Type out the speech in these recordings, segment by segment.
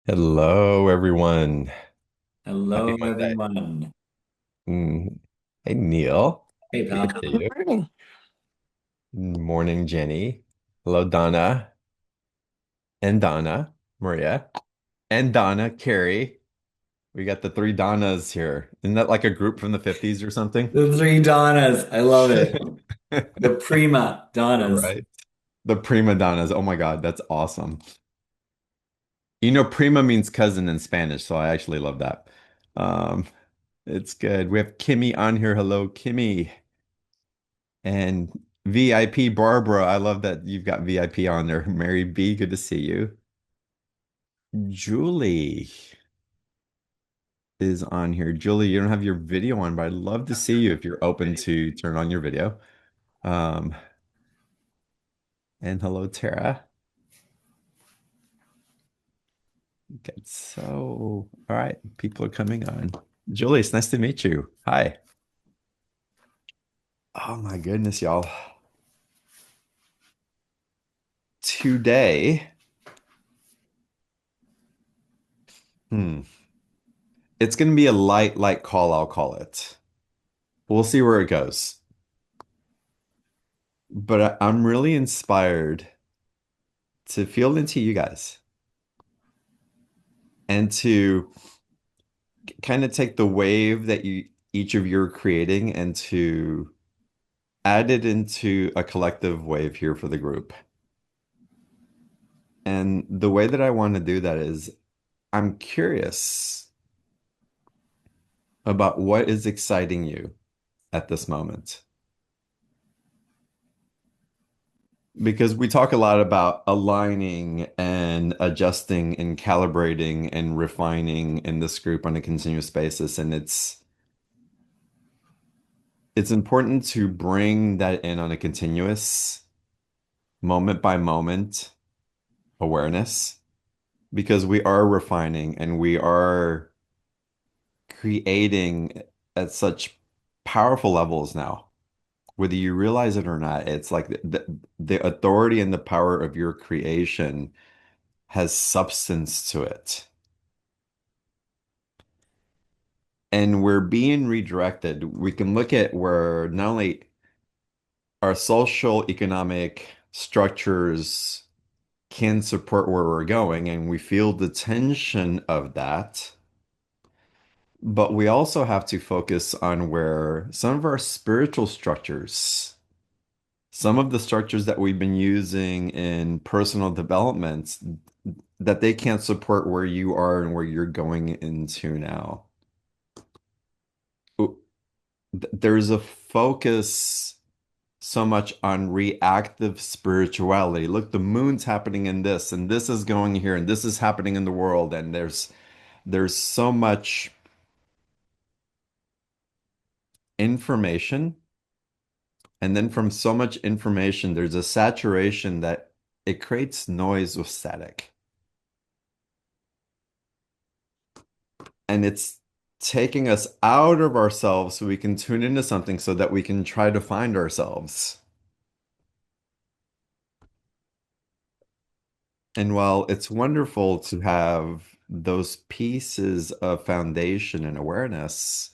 Hello, everyone. Happy Hello, Monday. everyone. Mm. Hey, Neil. Hey, Good to pal. see you. Morning, Jenny. Hello, Donna and Donna, Maria and Donna, Carrie. We got the three Donnas here. Isn't that like a group from the 50s or something? The three Donnas. I love it. The prima donnas. Right. The prima donnas. Oh my God, that's awesome. You know, prima means cousin in Spanish, so I actually love that. Um, it's good. We have Kimmy on here. Hello, Kimmy. And VIP Barbara, I love that you've got VIP on there. Mary B, good to see you. Julie is on here. Julie, you don't have your video on, but I'd love to see you if you're open to turn on your video. Um, and hello, Tara. Okay, so, all right, people are coming on. Julie, it's nice to meet you. Hi. Oh my goodness, y'all. Today, hmm, it's going to be a light call, I'll call it. We'll see where it goes. But I'm really inspired to feel into you guys and to kind of take the wave that you each of you are creating and to add it into a collective wave here for the group. And the way that I want to do that is I'm curious about what is exciting you at this moment. Because we talk a lot about aligning and adjusting and calibrating and refining in this group on a continuous basis. And it's important to bring that in on a continuous moment by moment awareness because we are refining and we are creating at such powerful levels now. Whether you realize it or not, it's like the authority and the power of your creation has substance to it. And we're being redirected. We can look at where not only our social economic structures can support where we're going, and we feel the tension of that. But we also have to focus on where some of our spiritual structures, some of the structures that we've been using in personal development, that they can't support where you are and where you're going into now. There's a focus so much on reactive spirituality. Look, the moon's happening in this, and this is going here, and this is happening in the world, and there's so much information, and then from so much information, there's a saturation that it creates noise with static, and it's taking us out of ourselves so we can tune into something so that we can try to find ourselves. And while it's wonderful to have those pieces of foundation and awareness,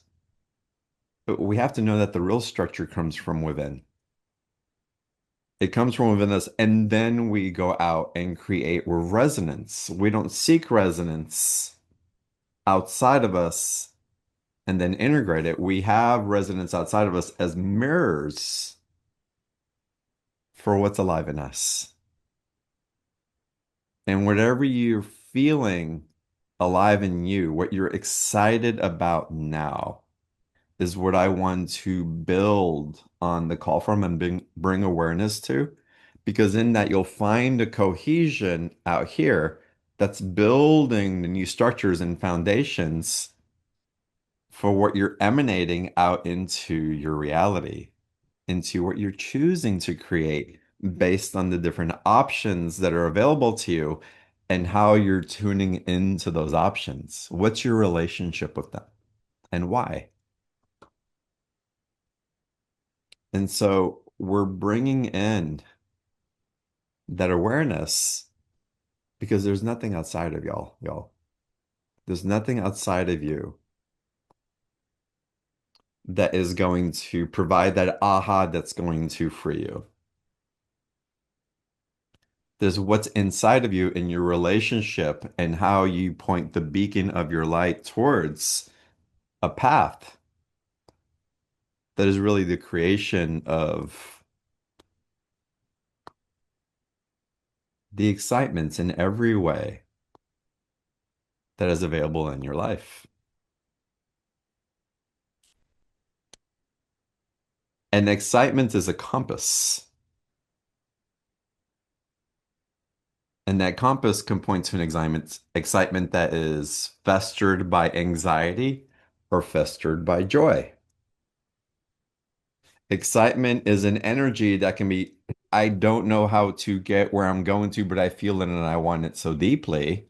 we have to know that the real structure comes from within. It comes from within us, and then we go out and create resonance. We don't seek resonance outside of us and then integrate it. We have resonance outside of us as mirrors for what's alive in us. And whatever you're feeling alive in you, what you're excited about now, is what I want to build on the call from and bring awareness to. Because in that, you'll find a cohesion out here that's building the new structures and foundations for what you're emanating out into your reality, into what you're choosing to create based on the different options that are available to you and how you're tuning into those options. What's your relationship with them and why? And so we're bringing in that awareness because there's nothing outside of y'all. There's nothing outside of you that is going to provide that aha that's going to free you. There's what's inside of you in your relationship and how you point the beacon of your light towards a path that is really the creation of the excitements in every way that is available in your life. And excitement is a compass. And that compass can point to an excitement that is festered by anxiety or festered by joy. Excitement is an energy that can be, I don't know how to get where I'm going to, but I feel it and I want it so deeply.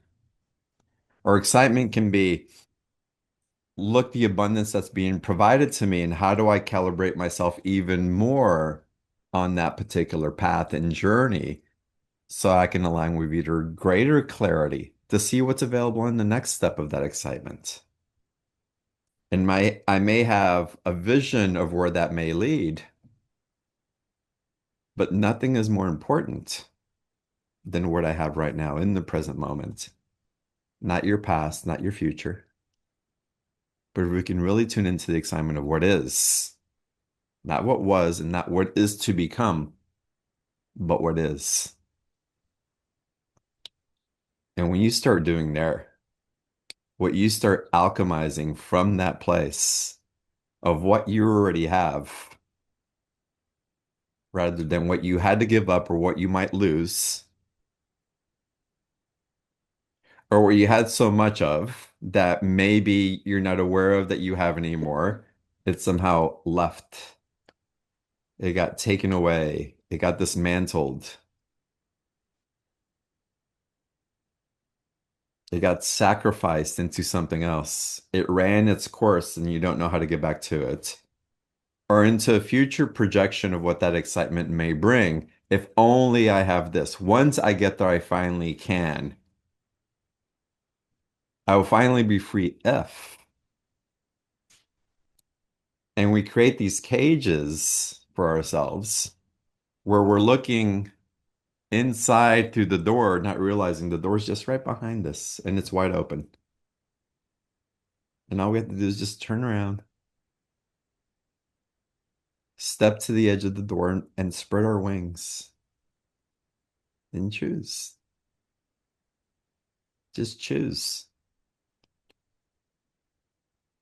Or excitement can be, look the abundance that's being provided to me and how do I calibrate myself even more on that particular path and journey so I can align with either greater clarity to see what's available in the next step of that excitement. And I may have a vision of where that may lead, but nothing is more important than what I have right now in the present moment. Not your past, not your future, but we can really tune into the excitement of what is, not what was and not what is to become, but what is. And when you start doing there, what you start alchemizing from that place of what you already have, rather than what you had to give up or what you might lose, or what you had so much of that maybe you're not aware of that you have anymore, it's somehow left. It got taken away. It got dismantled. It got sacrificed into something else. It ran its course and you don't know how to get back to it. Or into a future projection of what that excitement may bring. If only I have this. Once I get there, I finally can. I will finally be free if. And we create these cages for ourselves where we're looking inside through the door, not realizing the door's just right behind us and it's wide open. And all we have to do is just turn around, step to the edge of the door and spread our wings and choose. Just choose.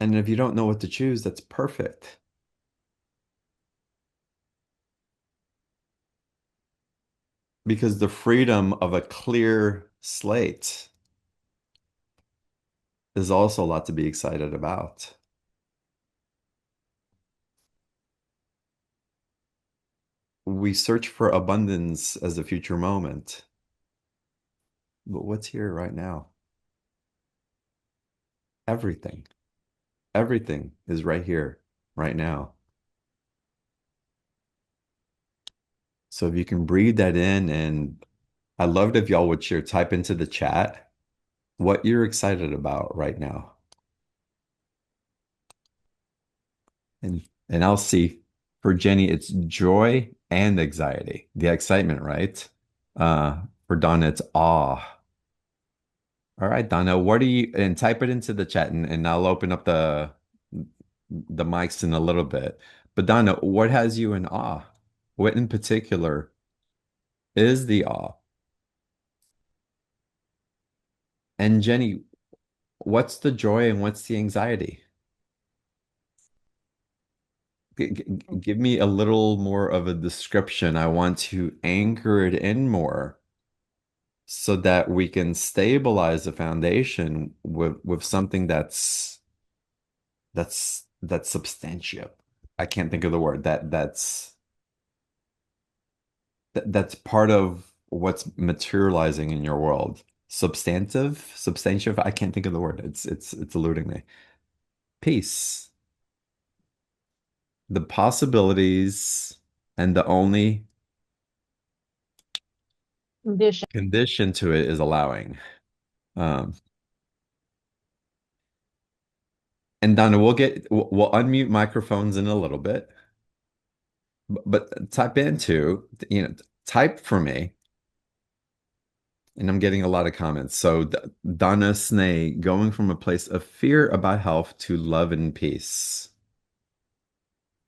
And if you don't know what to choose, that's perfect because the freedom of a clear slate is also a lot to be excited about. We search for abundance as a future moment, but what's here right now? Everything. Everything is right here, right now. So if you can breathe that in, and I loved if y'all would share, type into the chat what you're excited about right now. And I'll see for Jenny, it's joy and anxiety. The excitement, right? For Donna, it's awe. All right, Donna, what do you and type it into the chat and I'll open up the mics in a little bit. But Donna, what has you in awe? What in particular is the awe? And Jenny, what's the joy and what's the anxiety? Give me a little more of a description. I want to anchor it in more so that we can stabilize the foundation with something that's substantial. I can't think of the word that's part of what's materializing in your world. Substantive. I can't think of the word. It's eluding me. Peace. The possibilities and the only Condition. condition to it is allowing. Um, And Donna, we'll unmute microphones in a little bit, but type into, type for me, and I'm getting a lot of comments. So Donna Snay, going from a place of fear about health to love and peace.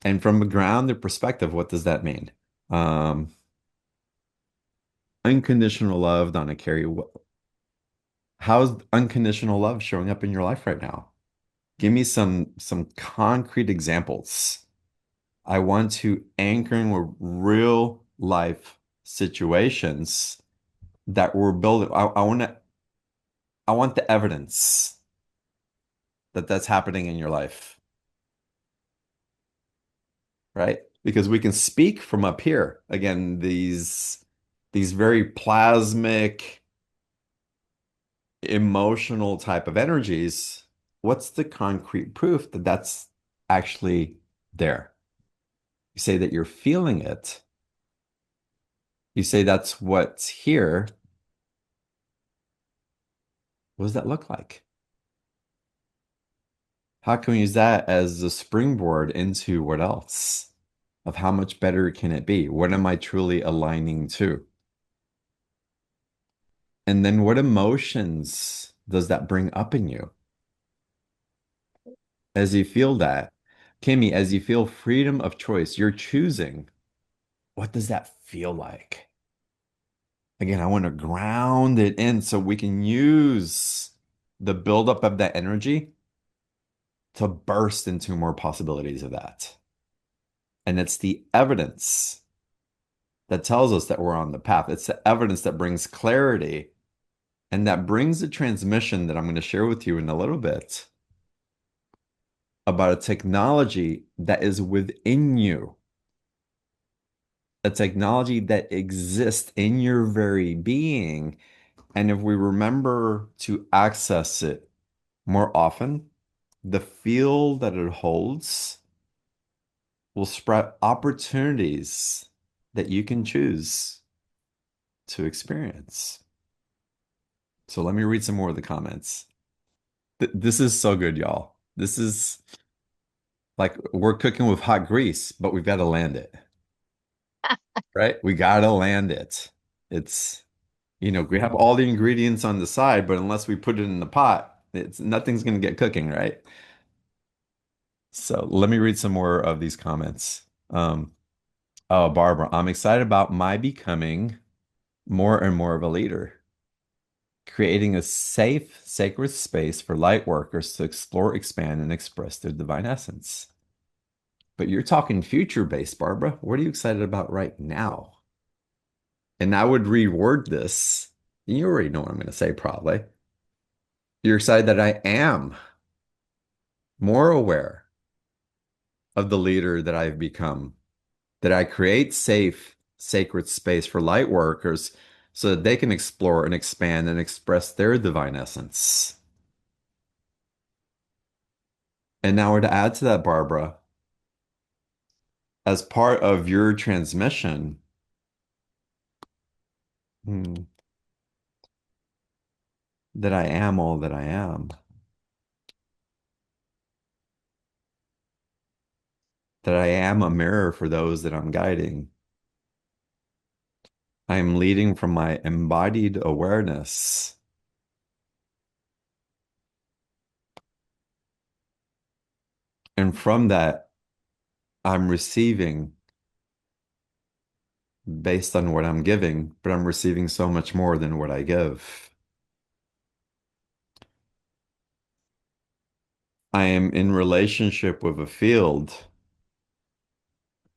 And from a grounded perspective, what does that mean? Um, Unconditional love, Donna Carey. How's unconditional love showing up in your life right now? Give me some concrete examples. I want to anchor in with real life situations that we're building. I want the evidence that that's happening in your life, right? Because we can speak from up here. Again, these very plasmic, emotional type of energies. What's the concrete proof that that's actually there? You say that you're feeling it. You say that's what's here. What does that look like? How can we use that as a springboard into what else? Of how much better can it be? What am I truly aligning to? And then what emotions does that bring up in you as you feel that? Kimmy, as you feel freedom of choice, you're choosing. What does that feel like? Again, I want to ground it in so we can use the buildup of that energy to burst into more possibilities of that. And it's the evidence that tells us that we're on the path. It's the evidence that brings clarity and that brings the transmission that I'm going to share with you in a little bit about a technology that is within you, a technology that exists in your very being. And if we remember to access it more often, the field that it holds will spread opportunities that you can choose to experience. So let me read some more of the comments. This is so good, y'all. This is like we're cooking with hot grease, but we've got to land it, right? We got to land it. It's, we have all the ingredients on the side, but unless we put it in the pot, it's nothing's going to get cooking, right? So let me read some more of these comments. Oh, Barbara, I'm excited about my becoming more and more of a leader, creating a safe, sacred space for light workers to explore, expand, and express their divine essence. But you're talking future-based, Barbara. What are you excited about right now? And I would reword this. You already know what I'm going to say, probably. You're excited that I am more aware of the leader that I've become, that I create safe, sacred space for light workers so that they can explore and expand and express their divine essence. And now we're to add to that, Barbara, as part of your transmission, hmm, that I am all that I am, that I am a mirror for those that I'm guiding. I am leading from my embodied awareness. And from that, I'm receiving based on what I'm giving, but I'm receiving so much more than what I give. I am in relationship with a field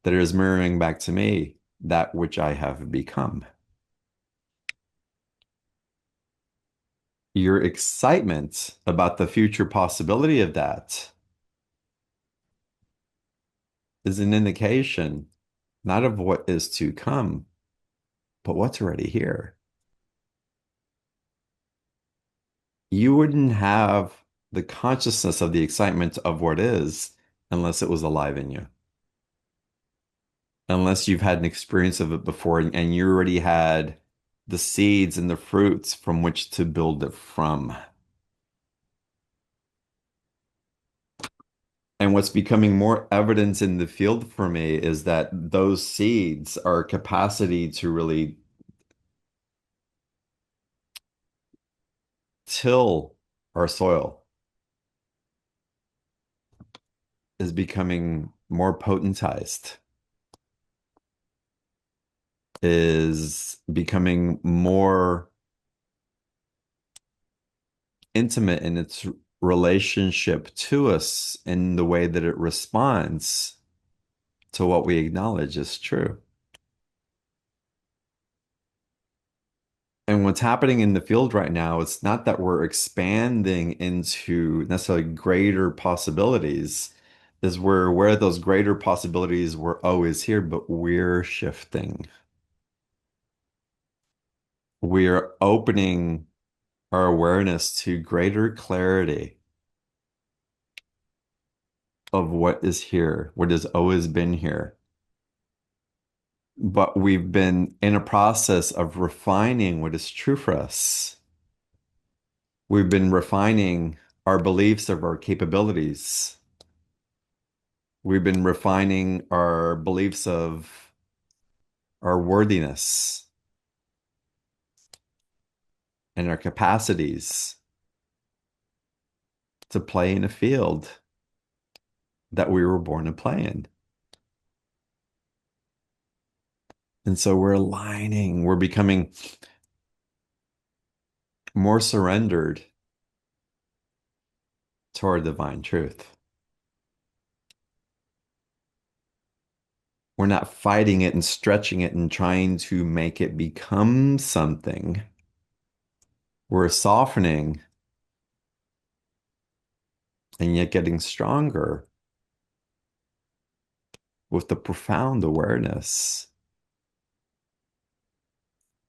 that is mirroring back to me that which I have become. Your excitement about the future possibility of that is an indication not of what is to come, but what's already here. You wouldn't have the consciousness of the excitement of what is unless it was alive in you. Unless you've had an experience of it before and you already had the seeds and the fruits from which to build it from. And what's becoming more evidence in the field for me is that those seeds, our capacity to really till our soil, is becoming more potentized, is becoming more intimate in its relationship to us in the way that it responds to what we acknowledge is true. And what's happening in the field right now, it's not that we're expanding into necessarily greater possibilities, is we're aware those greater possibilities were always here, but we're shifting. We're opening our awareness to greater clarity of what is here, what has always been here. But we've been in a process of refining what is true for us. We've been refining our beliefs of our capabilities. We've been refining our beliefs of our worthiness and our capacities to play in a field that we were born to play in. And so we're aligning, we're becoming more surrendered to our divine truth. We're not fighting it and stretching it and trying to make it become something. We're softening and yet getting stronger with the profound awareness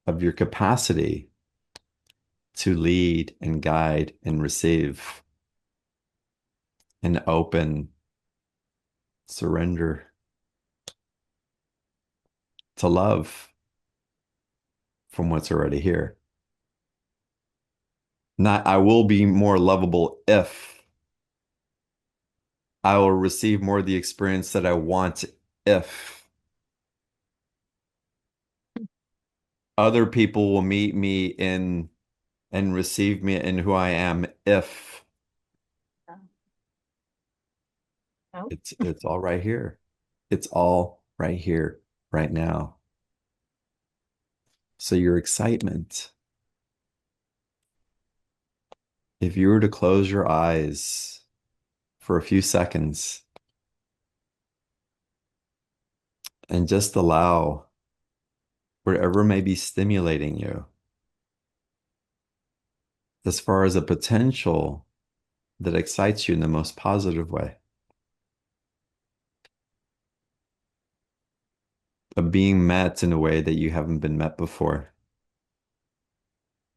of your capacity to lead and guide and receive and open, surrender to love from what's already here. Not, I will be more lovable if I will receive more of the experience that I want if other people will meet me in and receive me in who I am if it's all right here. It's all right here, right now. So your excitement, if you were to close your eyes for a few seconds and just allow whatever may be stimulating you as far as a potential that excites you in the most positive way, of being met in a way that you haven't been met before.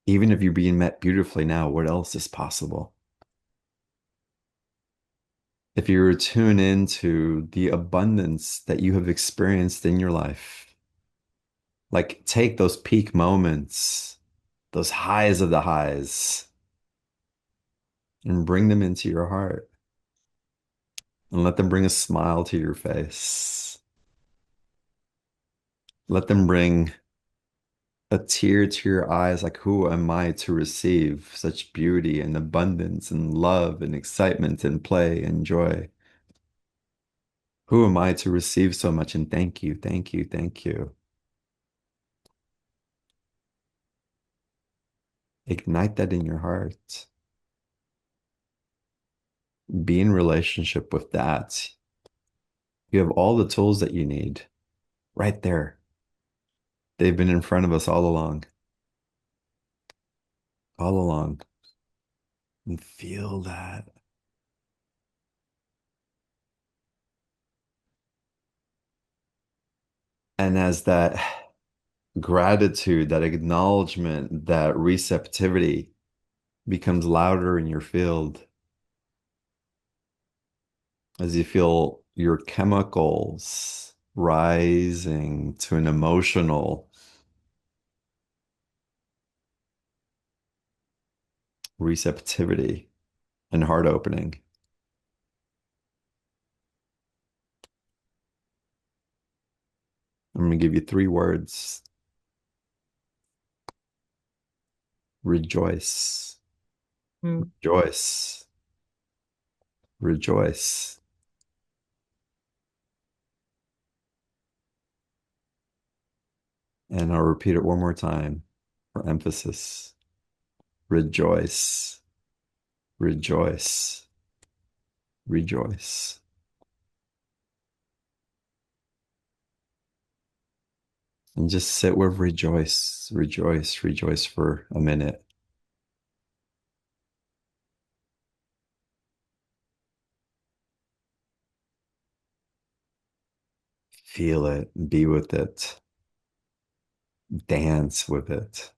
Even if you're being met beautifully now, what else is possible? If you were to tune into the abundance that you have experienced in your life, like take those peak moments, those highs of the highs, and bring them into your heart and let them bring a smile to your face. Let them bring a tear to your eyes, like, who am I to receive such beauty and abundance and love and excitement and play and joy? Who am I to receive so much? And thank you, thank you, thank you. Ignite that in your heart. Be in relationship with that. You have all the tools that you need right there. They've been in front of us all along. And feel that. And as that gratitude, that acknowledgement, that receptivity becomes louder in your field, as you feel your chemicals rising to an emotional receptivity and heart opening, I'm going to give you three words. Rejoice, Mm. rejoice, rejoice. And I'll repeat it one more time for emphasis. Rejoice, rejoice, rejoice. And just sit with rejoice, rejoice, rejoice for a minute. Feel it, be with it, dance with it.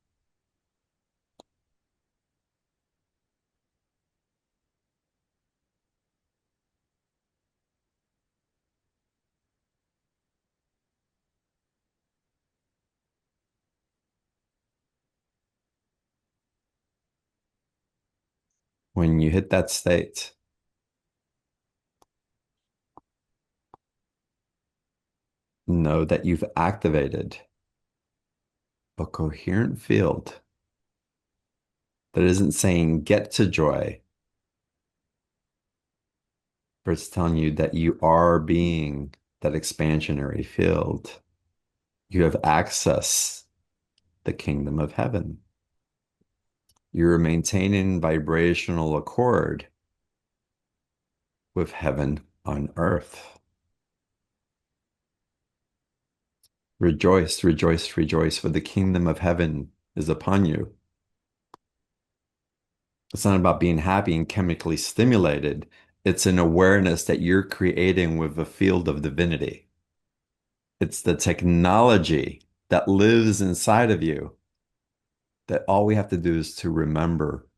When you hit that state, know that you've activated a coherent field that isn't saying get to joy, but it's telling you that you are being that expansionary field. You have access the kingdom of heaven. You're maintaining vibrational accord with heaven on earth. Rejoice, rejoice, rejoice, for the kingdom of heaven is upon you. It's not about being happy and chemically stimulated. It's an awareness that you're creating with a field of divinity. It's the technology that lives inside of you that all we have to do is to remember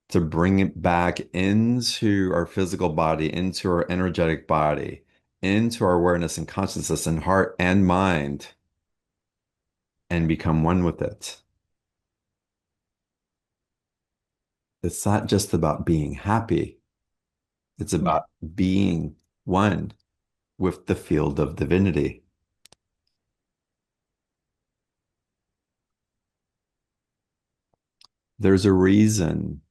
to bring it back into our physical body, into our energetic body, into our awareness and consciousness and heart and mind, and become one with it. It's not just about being happy, it's Yeah. about being one with the field of divinity. There's a reason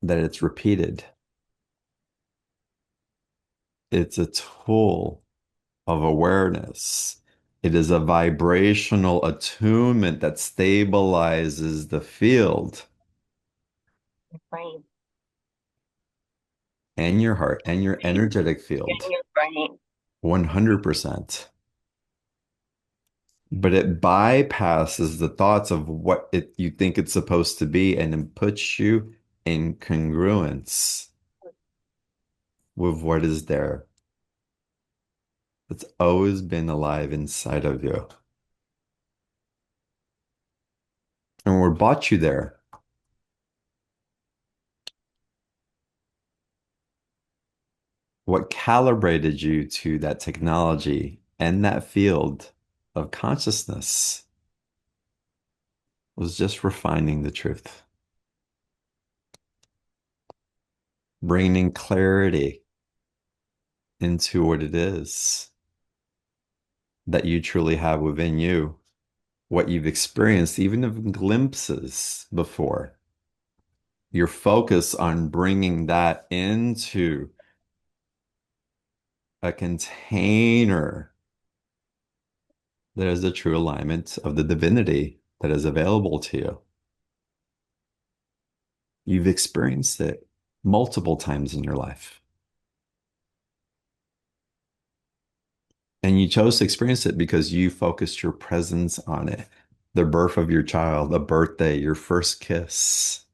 that it's repeated. It's a tool of awareness. It is a vibrational attunement that stabilizes the field Right. and your heart and your Right. energetic Yeah, field you're right. 100%. But it bypasses the thoughts of what you think it's supposed to be and then puts you in congruence with what is there. It's always been alive inside of you. And what brought you there? What calibrated you to that technology and that field of consciousness was just refining the truth, bringing clarity into what it is that you truly have within you, what you've experienced, even in glimpses before. Your focus on bringing that into a container that is the true alignment of the divinity that is available to you. You've experienced it multiple times in your life. And you chose to experience it because you focused your presence on it. The birth of your child, a birthday, your first kiss,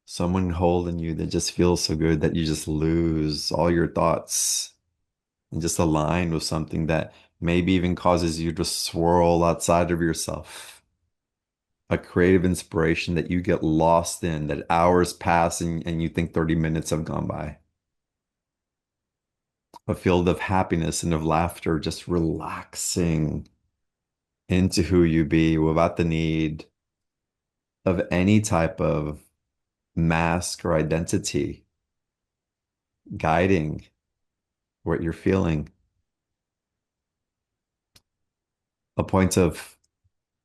someone holding you that just feels so good that you just lose all your thoughts and just align with something that maybe even causes you to swirl outside of yourself. A creative inspiration that you get lost in, that hours pass and you think 30 minutes have gone by. A field of happiness and of laughter, just relaxing into who you be without the need of any type of mask or identity guiding what you're feeling. a point of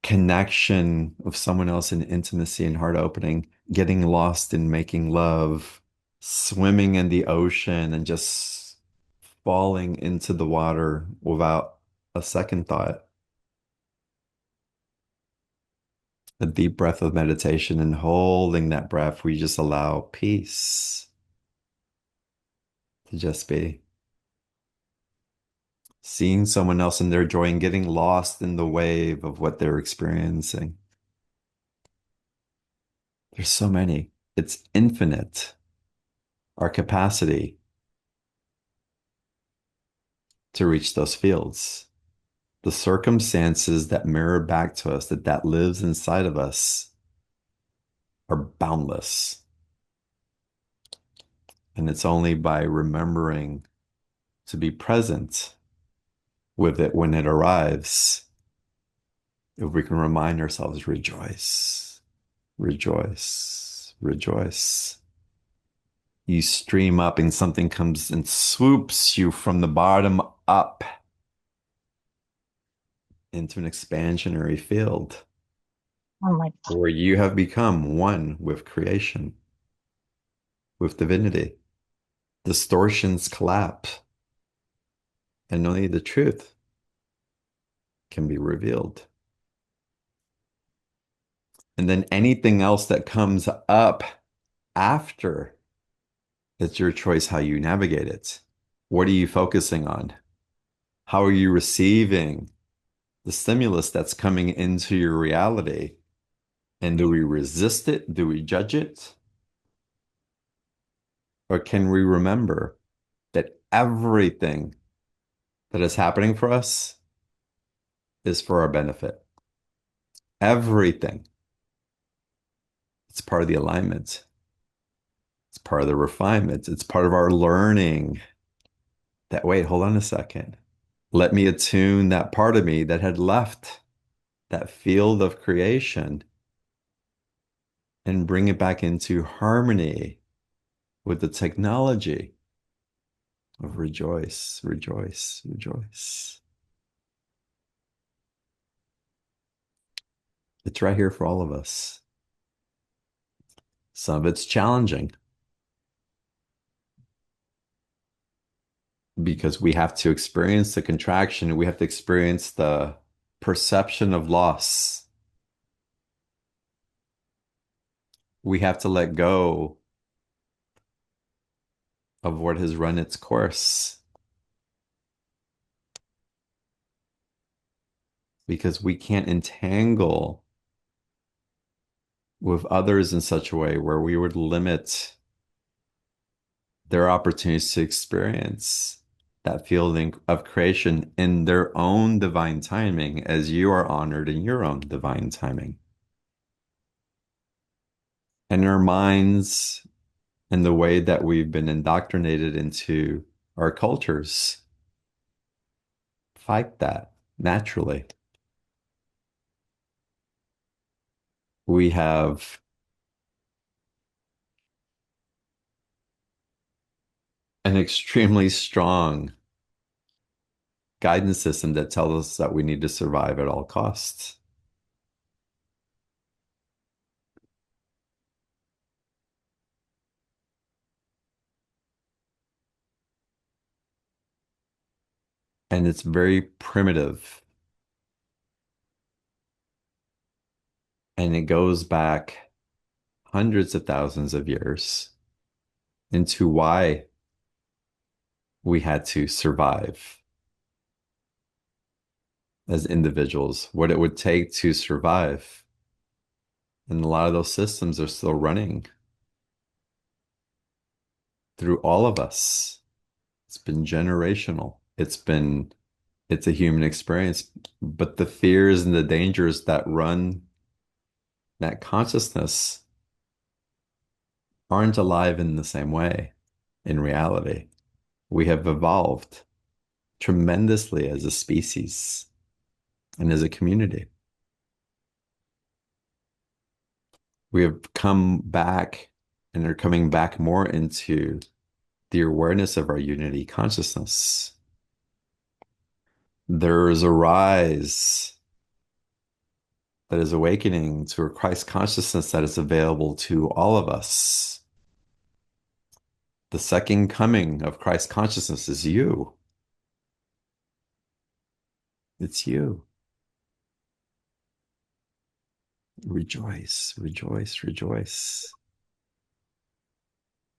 connection of someone else in intimacy and heart opening, getting lost in making love, swimming in the ocean and just falling into the water without a second thought. A deep breath of meditation and holding that breath, we just allow peace to just be. Seeing someone else in their joy and getting lost in the wave of what they're experiencing. There's so many. It's infinite, our capacity to reach those fields. The circumstances that mirror back to us, that lives inside of us, are boundless. And it's only by remembering to be present with it when it arrives, if we can remind ourselves, rejoice, rejoice, rejoice. You stream up and something comes and swoops you from the bottom up into an expansionary field Oh my God. where you have become one with creation, with divinity. Distortions collapse, and only the truth can be revealed. And then anything else that comes up after, it's your choice how you navigate it. What are you focusing on? How are you receiving the stimulus that's coming into your reality? And do we resist it? Do we judge it? Or can we remember that everything that is happening for us is for our benefit? Everything. It's part of the alignment. It's part of the refinement. It's part of our learning that, wait, hold on a second. Let me attune that part of me that had left that field of creation and bring it back into harmony with the technology of rejoice, rejoice, rejoice. It's right here for all of us. Some of it's challenging because we have to experience the contraction. We have to experience the perception of loss. We have to let go of what has run its course because we can't entangle with others in such a way where we would limit their opportunities to experience that feeling of creation in their own divine timing as you are honored in your own divine timing. And our minds and the way that we've been indoctrinated into our cultures fight that naturally. We have an extremely strong guidance system that tells us that we need to survive at all costs. And it's very primitive. And it goes back hundreds of thousands of years into why we had to survive as individuals, what it would take to survive. And a lot of those systems are still running through all of us. It's been generational. It's a human experience, but the fears and the dangers that run that consciousness aren't alive in the same way in reality. We have evolved tremendously as a species and as a community. We have come back and are coming back more into the awareness of our unity consciousness. There is a rise that is awakening to a Christ consciousness that is available to all of us. The second coming of Christ consciousness is you. It's you. Rejoice, rejoice, rejoice.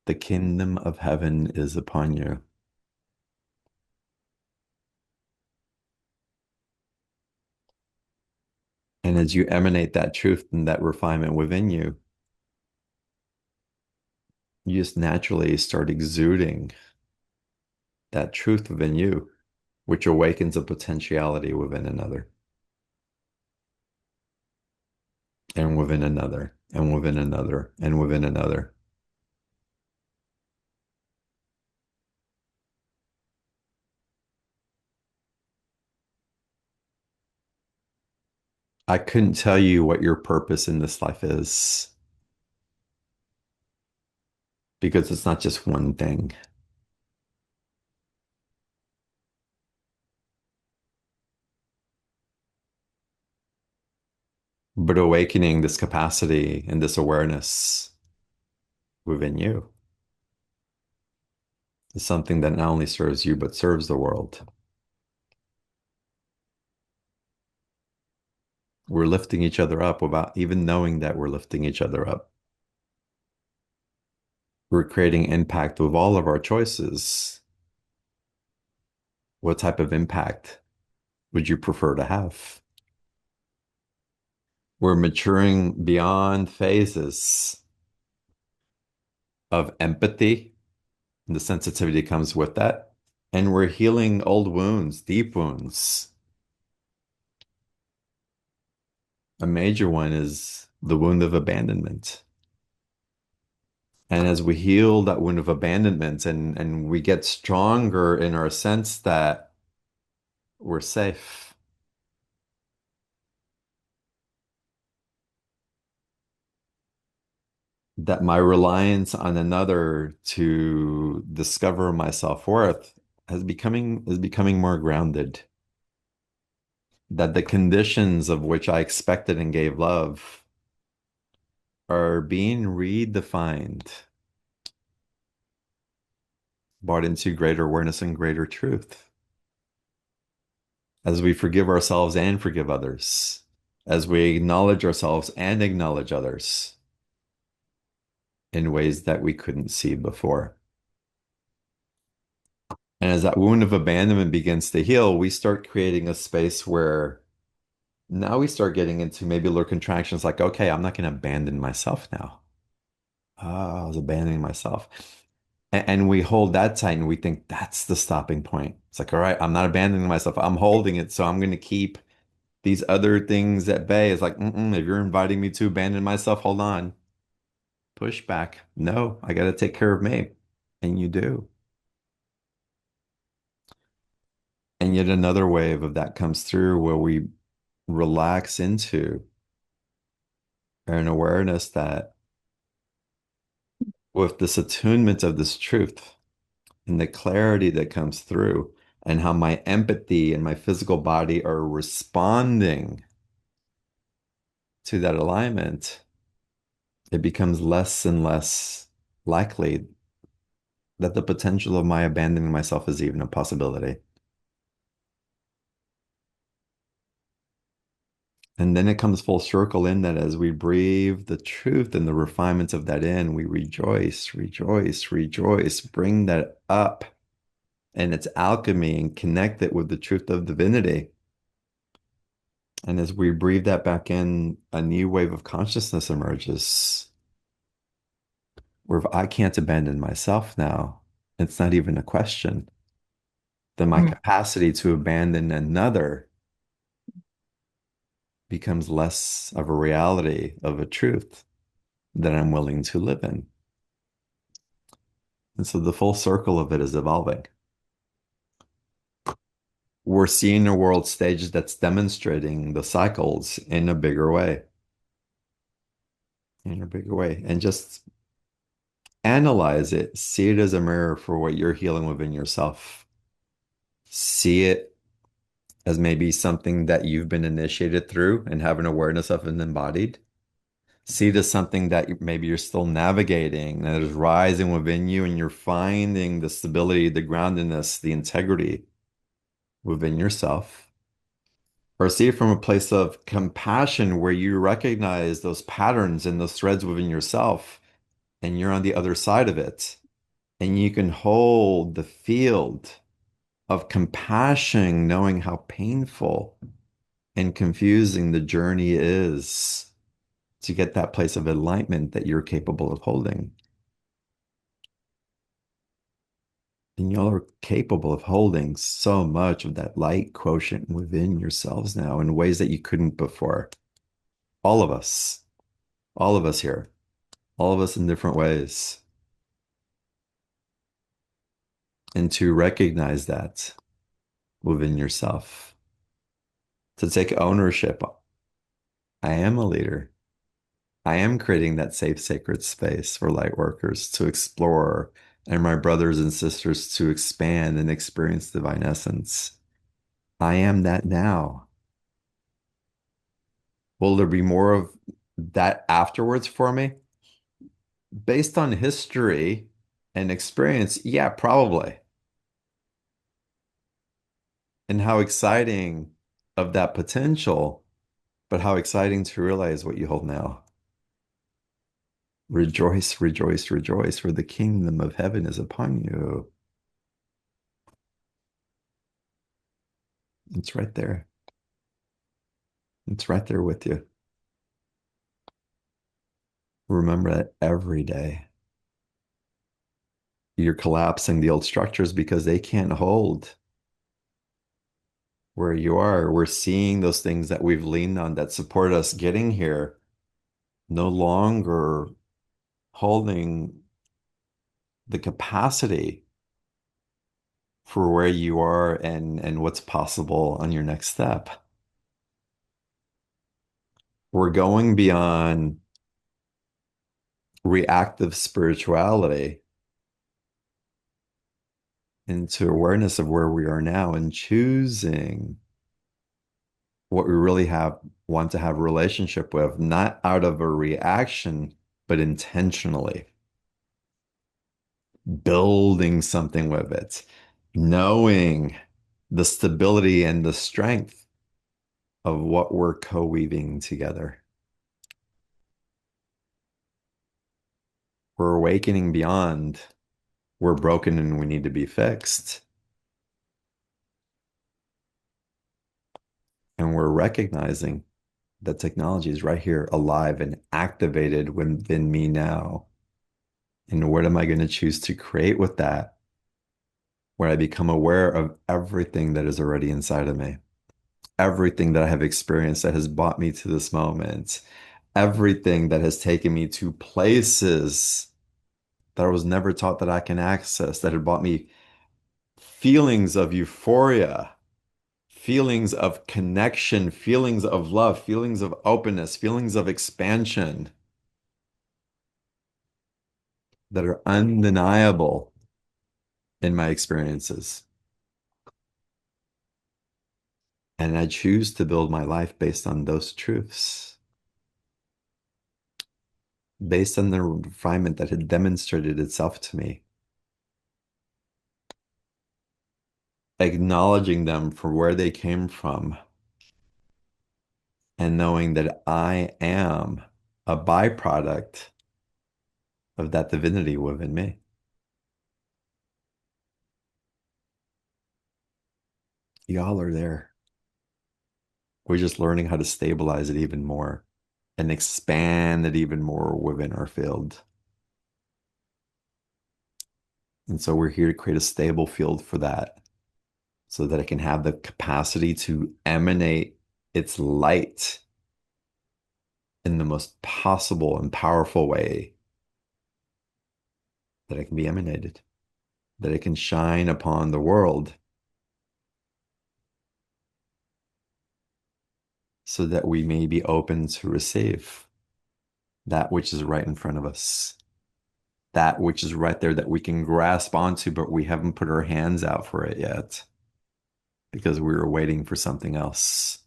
The kingdom of heaven is upon you. And as you emanate that truth and that refinement within you, you just naturally start exuding that truth within you, which awakens a potentiality within another, and within another, and within another, and within another. I couldn't tell you what your purpose in this life is because it's not just one thing, but awakening this capacity and this awareness within you is something that not only serves you, but serves the world. We're lifting each other up without even knowing that we're lifting each other up. We're creating impact with all of our choices. What type of impact would you prefer to have? We're maturing beyond phases of empathy, and the sensitivity comes with that. And we're healing old wounds, deep wounds. A major one is the wound of abandonment. And as we heal that wound of abandonment and we get stronger in our sense that we're safe, that my reliance on another to discover my self-worth is becoming more grounded, that the conditions of which I expected and gave love are being redefined, brought into greater awareness and greater truth as we forgive ourselves and forgive others, as we acknowledge ourselves and acknowledge others in ways that we couldn't see before. And as that wound of abandonment begins to heal, we start creating a space where now we start getting into maybe little contractions like, okay, I'm not going to abandon myself now. Oh, I was abandoning myself. And we hold that tight and we think that's the stopping point. It's like, all right, I'm not abandoning myself. I'm holding it. So I'm going to keep these other things at bay. It's like, if you're inviting me to abandon myself, hold on. Push back. No, I got to take care of me. And you do. And yet another wave of that comes through where we relax into an awareness that with this attunement of this truth and the clarity that comes through and how my empathy and my physical body are responding to that alignment, it becomes less and less likely that the potential of my abandoning myself is even a possibility. And then it comes full circle in that as we breathe the truth and the refinements of that in, we rejoice, rejoice, rejoice, bring that up and its alchemy and connect it with the truth of divinity. And as we breathe that back in, a new wave of consciousness emerges where if I can't abandon myself now, it's not even a question. Then my Mm. capacity to abandon another becomes less of a reality of a truth that I'm willing to live in. And so the full circle of it is evolving. We're seeing a world stage that's demonstrating the cycles in a bigger way, in a bigger way. And just analyze it, see it as a mirror for what you're healing within yourself. See it as maybe something that you've been initiated through and have an awareness of and embodied. See it as something that maybe you're still navigating that is rising within you, and you're finding the stability, the groundedness, the integrity within yourself. Or see it from a place of compassion where you recognize those patterns and those threads within yourself, and you're on the other side of it. And you can hold the field of compassion, knowing how painful and confusing the journey is to get that place of enlightenment that you're capable of holding. And y'all are capable of holding so much of that light quotient within yourselves now in ways that you couldn't before. All of us, all of us here, all of us in different ways. And to recognize that within yourself, to take ownership. I am a leader. I am creating that safe, sacred space for light workers to explore and my brothers and sisters to expand and experience divine essence. I am that now. Will there be more of that afterwards for me? Based on history and experience, yeah, probably. And how exciting of that potential, but how exciting to realize what you hold now. Rejoice, rejoice, rejoice, for the kingdom of heaven is upon you. It's right there. It's right there with you. Remember that every day. You're collapsing the old structures because they can't hold where you are. We're seeing those things that we've leaned on that support us getting here no longer holding the capacity for where you are and what's possible on your next step. We're going beyond reactive spirituality into awareness of where we are now and choosing what we really have want to have a relationship with, not out of a reaction, but intentionally building something with it, knowing the stability and the strength of what we're co-weaving together. We're awakening beyond we're broken and we need to be fixed. And we're recognizing that technology is right here, alive and activated within me now. And what am I going to choose to create with that? Where I become aware of everything that is already inside of me, everything that I have experienced that has brought me to this moment, everything that has taken me to places that I was never taught that I can access, that had brought me feelings of euphoria, feelings of connection, feelings of love, feelings of openness, feelings of expansion that are undeniable in my experiences. And I choose to build my life based on those truths, based on the refinement that had demonstrated itself to me, acknowledging them for where they came from, and knowing that I am a byproduct of that divinity within me. Y'all are there. We're just learning how to stabilize it even more and expand it even more within our field. And so we're here to create a stable field for that so that it can have the capacity to emanate its light in the most possible and powerful way that it can be emanated, that it can shine upon the world so that we may be open to receive that which is right in front of us, that which is right there that we can grasp onto, but we haven't put our hands out for it yet. because we were waiting for something else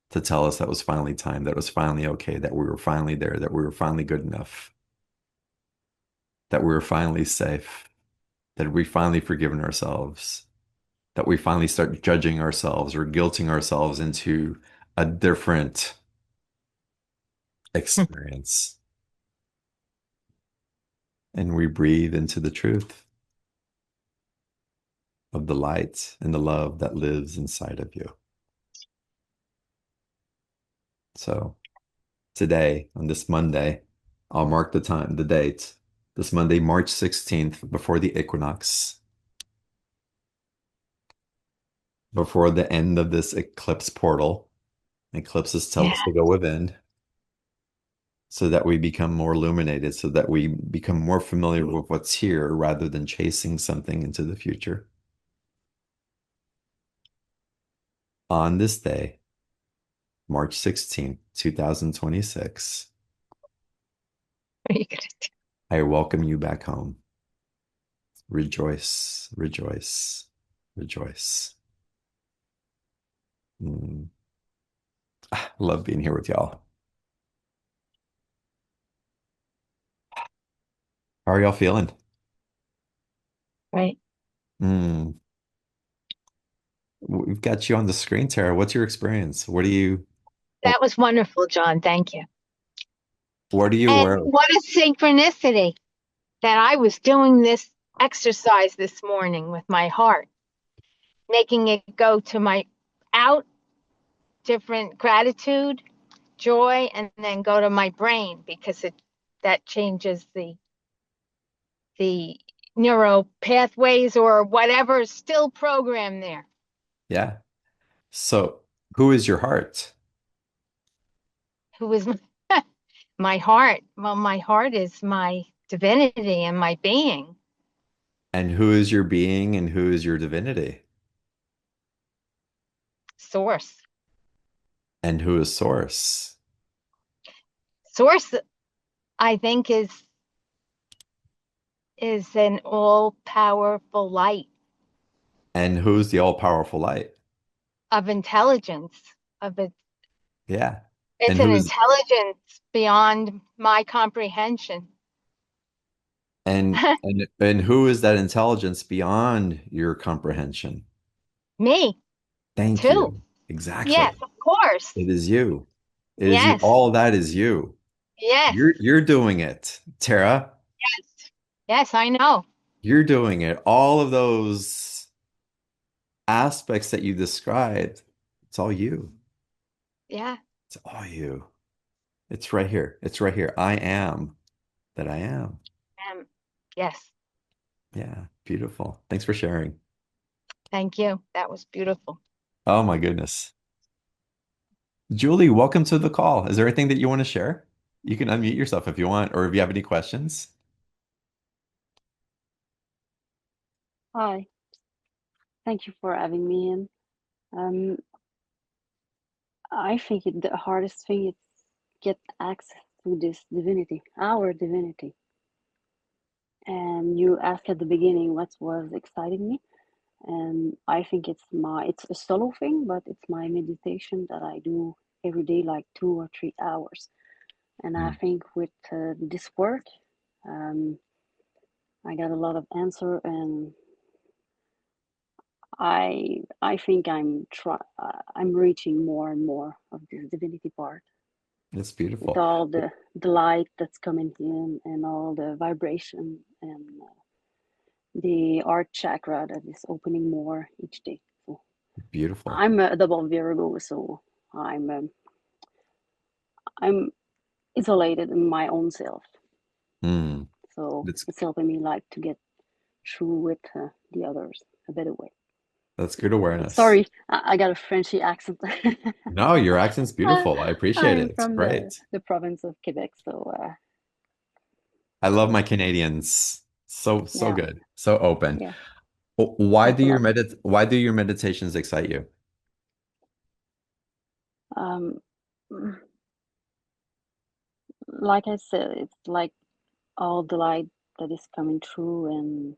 to tell us that was finally time, that it was finally okay, that we were finally there, that we were finally good enough, that we were finally safe, that we finally forgiven ourselves, that we finally start judging ourselves or guilting ourselves into a different experience. And we breathe into the truth of the light and the love that lives inside of you. So today, on this Monday, I'll mark the time, the date, this Monday, March 16th, before the equinox, before the end of this eclipse portal. Eclipses tell Yeah. us to go within so that we become more illuminated, so that we become more familiar with what's here rather than chasing something into the future. On this day, March 16th, 2026, What are you gonna do? I welcome you back home. Rejoice, rejoice, rejoice. Mm. I love being here with y'all. How are y'all feeling? Right. Mm. We've got you on the screen, Tara. What's your experience? That was wonderful, John. Thank you. What are you And aware of? what a synchronicity that I was doing this exercise this morning with my heart, making it go to my out, different gratitude, joy, and then go to my brain because it that changes the neuro pathways or whatever is still programmed there. Yeah. So, who is your heart? Who is my heart? Well, my heart is my divinity and my being. And who is your being and who is your divinity? Source. And who is source? Source, I think, is an all-powerful light And who's the all-powerful light? of intelligence. Of it, Yeah. it's And an who is intelligence beyond my comprehension. and who is that intelligence beyond your comprehension? Me Thank too. you. Exactly. Yes, of course. It is you. It is you. Yes, All of that is you. yes, You're doing it, Tara. yes, yes. I know. You're doing it. All of those aspects that you described, it's all you. Yeah. It's all you. It's right here. It's right here. I am that I am. Um, yes. Yeah, beautiful. Thanks for sharing. Thank you. That was beautiful. Oh my goodness. Julie, welcome to the call. Is there anything that you want to share? You can unmute yourself if you want, or if you have any questions. Hi, thank you for having me in. Um, I think the hardest thing is get access to this divinity, our divinity. And you asked at the beginning what was exciting me, and I think it's a solo thing, but it's my meditation that I do every day, like 2 or 3 hours. And I Mm, think with this work, um, I got a lot of answer, and I think I'm reaching more and more of this divinity part that's with beautiful. all the light that's coming in and all the vibration and the art chakra that is opening more each day. So Beautiful. I'm a double Virgo, so I'm isolated in my own self. Mm, So that's it's helping me like to get through with the others a better way. that's good awareness. Sorry, I got a Frenchy accent. No, your accent's beautiful. I appreciate it. I'm It's from great. the province of Quebec, so I love my Canadians. So yeah, good. So open. yeah. Why Thanks a do your lot. why do your meditations excite you? Um, mm, like I said, it's like all the light that is coming through and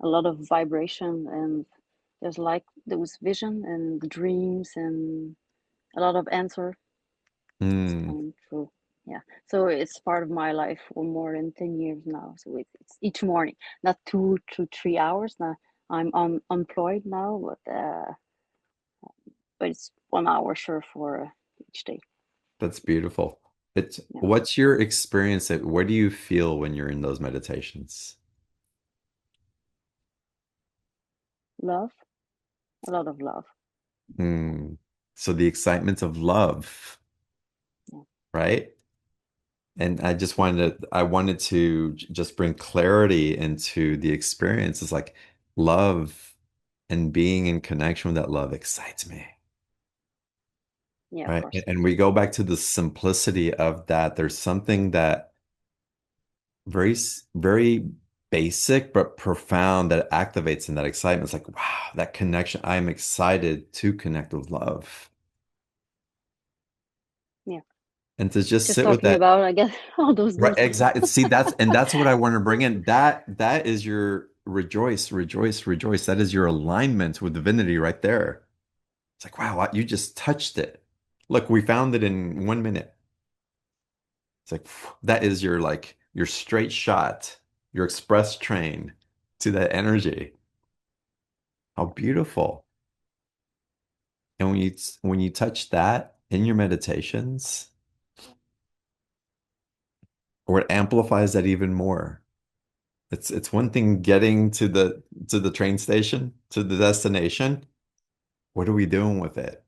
a lot of vibration and there's like those vision and the dreams and a lot of answer Mm, coming through. Yeah, so it's part of my life for more than 10 years now. So it's each morning, not 2 to 3 hours now. I'm unemployed now, but it's 1 hour sure for each day. that's beautiful. It's Yeah, what's your experience what do you feel when you're in those meditations? love, a lot of love. Mm. So the excitement of love, Yeah, right? And I wanted to just bring clarity into the experience. It's like love and being in connection with that love excites me, yeah, of right? course. And we go back to the simplicity of that. There's something that very basic but profound that activates in that excitement. It's like, wow, that connection. I'm excited to connect with love. Yeah, And to just just sit with talking that. about, I guess, all Right, those things. exactly. See, that's what I want to bring in. That is your rejoice, rejoice, rejoice. That is your alignment with divinity right there. It's like, wow, you just touched it. Look, we found it in 1 minute. It's like that is your like your straight shot, your express train to that energy. How beautiful. And when you touch that in your meditations, or it amplifies that even more. It's one thing getting to the train station, to the destination. What are we doing with it?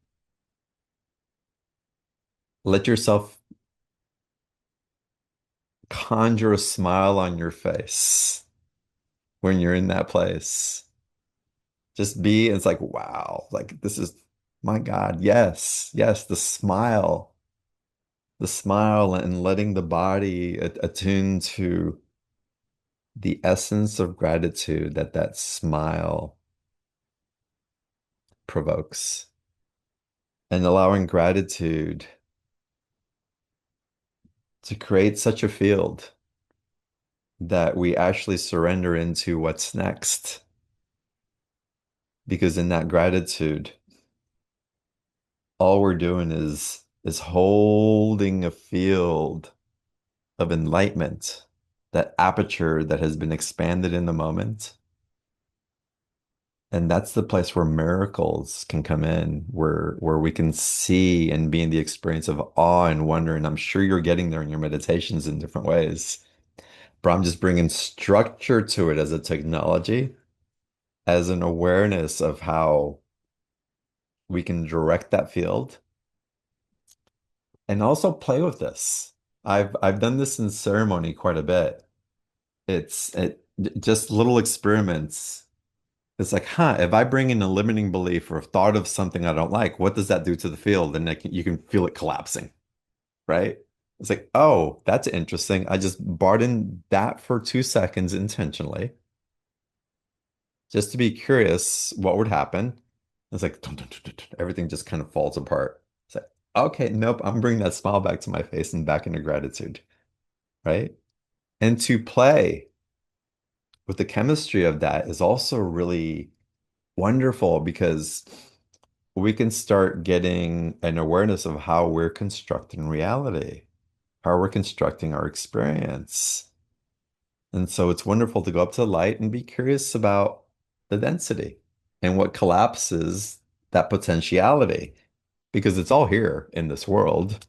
Let yourself conjure a smile on your face when you're in that place. Just be, it's like, wow, like this is my God. Yes, yes, the smile and letting the body attune to the essence of gratitude that that smile provokes and allowing gratitude to create such a field that we actually surrender into what's next. Because in that gratitude, all we're doing is holding a field of enlightenment, that aperture that has been expanded in the moment. And that's the place where miracles can come in, where we can see and be in the experience of awe and wonder. And I'm sure you're getting there in your meditations in different ways. But I'm just bringing structure to it as a technology, as an awareness of how we can direct that field and also play with this. I've done this in ceremony quite a bit. Just little experiments. It's like, huh, if I bring in a limiting belief or a thought of something I don't like, what does that do to the field? And you can feel it collapsing, right? It's like, oh, that's interesting. I just brought in that for 2 seconds intentionally, just to be curious what would happen. It's like dun, dun, dun, dun, dun, everything just kind of falls apart. It's like, okay, nope, I'm bringing that smile back to my face and back into gratitude, right? And to play with the chemistry of that is also really wonderful because we can start getting an awareness of how we're constructing reality, how we're constructing our experience. And so it's wonderful to go up to the light and be curious about the density and what collapses that potentiality because it's all here in this world.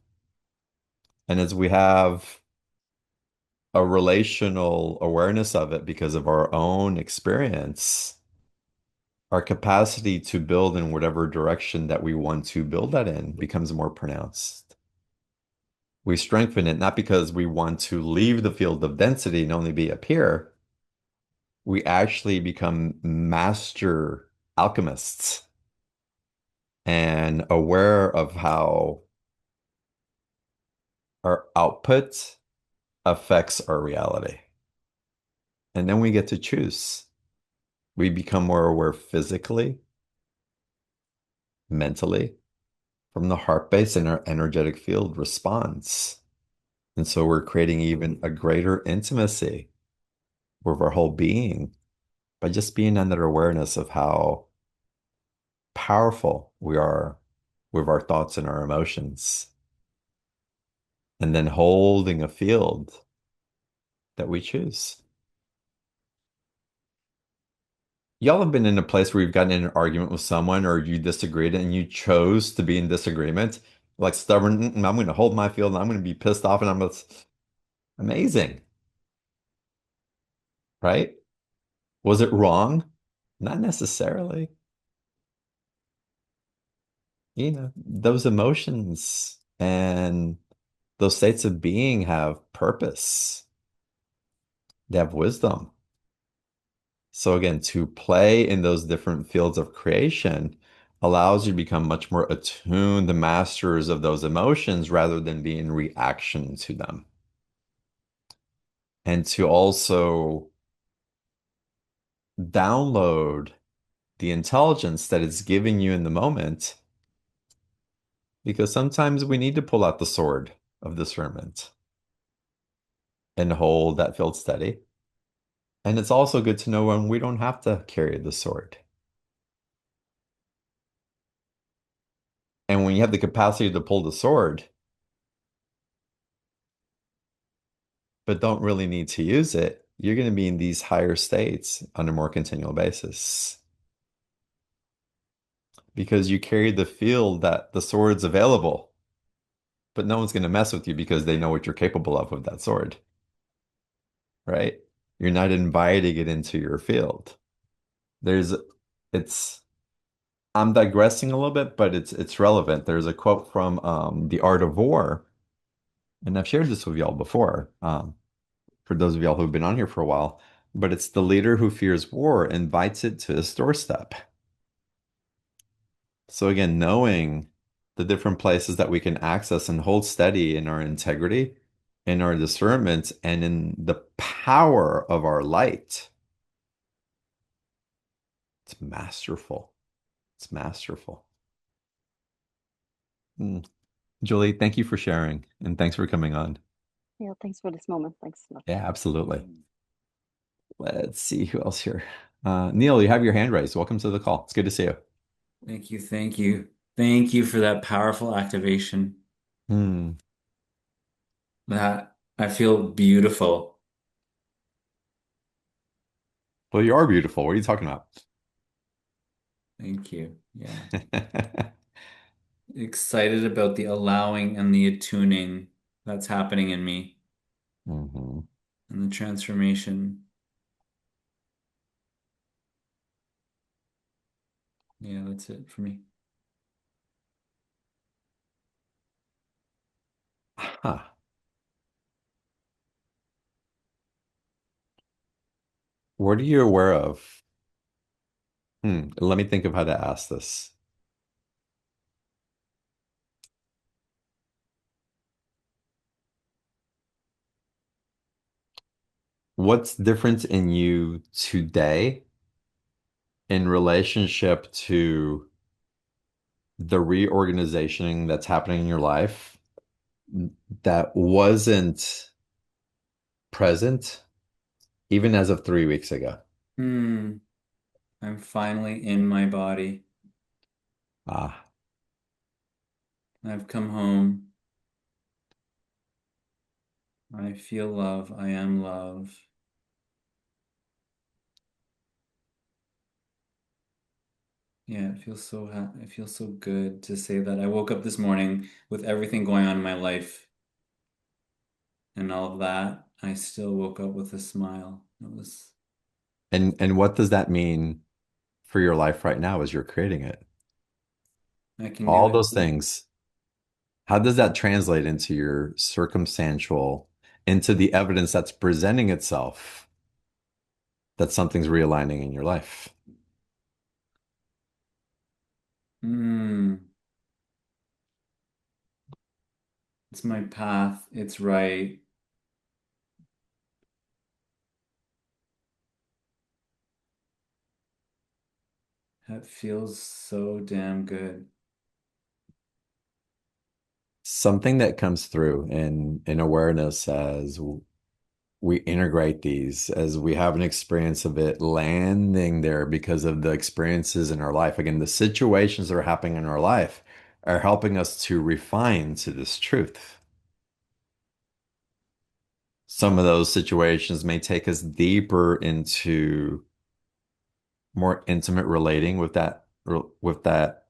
And as we have a relational awareness of it because of our own experience, our capacity to build in whatever direction that we want to build that in becomes more pronounced. We strengthen it not because we want to leave the field of density and only be up here. We actually become master alchemists and aware of how our output affects our reality. And then we get to choose. We become more aware physically, mentally, from the heart base, and our energetic field responds. And so we're creating even a greater intimacy with our whole being by just being in that awareness of how powerful we are with our thoughts and our emotions, and then holding a field that we choose. Y'all have been in a place where you've gotten in an argument with someone or you disagreed and you chose to be in disagreement, like stubborn, I'm going to hold my field and I'm going to be pissed off and I'm amazing, right? Was it wrong? Not necessarily. Those emotions and those states of being have purpose. They have wisdom. So again, to play in those different fields of creation allows you to become much more attuned, the masters of those emotions rather than be in reaction to them. And to also download the intelligence that it's giving you in the moment, because sometimes we need to pull out the sword of discernment and hold that field steady. And it's also good to know when we don't have to carry the sword. And when you have the capacity to pull the sword, but don't really need to use it, you're going to be in these higher states on a more continual basis. Because you carry the field that the sword's available, but no one's going to mess with you because they know what you're capable of with that sword, right? You're not inviting it into your field. There's, it's, I'm digressing a little bit, but it's relevant. There's a quote from The Art of War, and I've shared this with y'all before. For those of y'all who've been on here for a while, but it's the leader who fears war invites it to his doorstep. So again, knowing the different places that we can access and hold steady in our integrity, in our discernment, and in the power of our light. It's masterful. It's masterful. Mm. Julie, thank you for sharing and thanks for coming on. Yeah, thanks for this moment. Thanks a lot. Yeah, absolutely. Let's see who else here. Neil, you have your hand raised. Welcome to the call. It's good to see you. Thank you. Thank you. Thank you for that powerful activation. Hmm. That I feel beautiful. Well, you are beautiful. What are you talking about? Thank you. Yeah. Excited about the allowing and the attuning that's happening in me hmm and the transformation. Yeah, that's it for me. Huh. What are you aware of? Let me think of how to ask this. What's different in you today in relationship to the reorganization that's happening in your life that wasn't present even as of 3 weeks ago? Hmm. I'm finally in my body. Ah, I've come home. I feel love. I am love. Yeah, it feels so good to say that. I woke up this morning with everything going on in my life and all of that. I still woke up with a smile. It was and what does that mean for your life right now as you're creating it? I can do All it. those things. How does that translate into your circumstantial, into the evidence that's presenting itself that something's realigning in your life? Hmm. It's my path. It's right. That feels so damn good. Something that comes through in awareness as we integrate these, as we have an experience of it landing there because of the experiences in our life. Again, the situations that are happening in our life are helping us to refine to this truth. Some of those situations may take us deeper into more intimate relating with that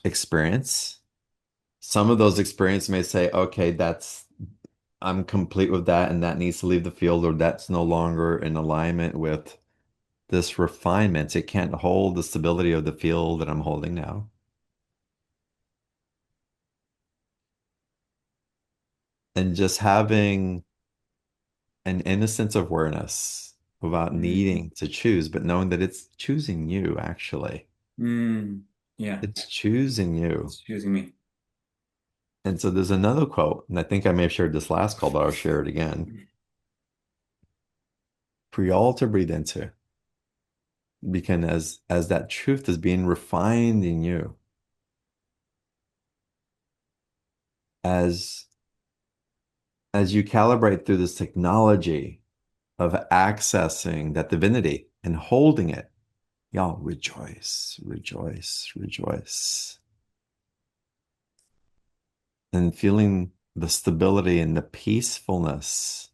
experience. Some of those experiences may say, okay, that's I'm complete with that and that needs to leave the field, or that's no longer in alignment with this refinement. It can't hold the stability of the field that I'm holding now. And just having an innocence of awareness without Mm. needing to choose, but knowing that it's choosing you, actually. Mm. Yeah, It's choosing you. it's choosing me. And so there's another quote, and I think I may have shared this last call, but I'll share it again. For you all to breathe into, because as that truth is being refined in you, as as you calibrate through this technology of accessing that divinity and holding it, y'all rejoice, rejoice, rejoice, and feeling the stability and the peacefulness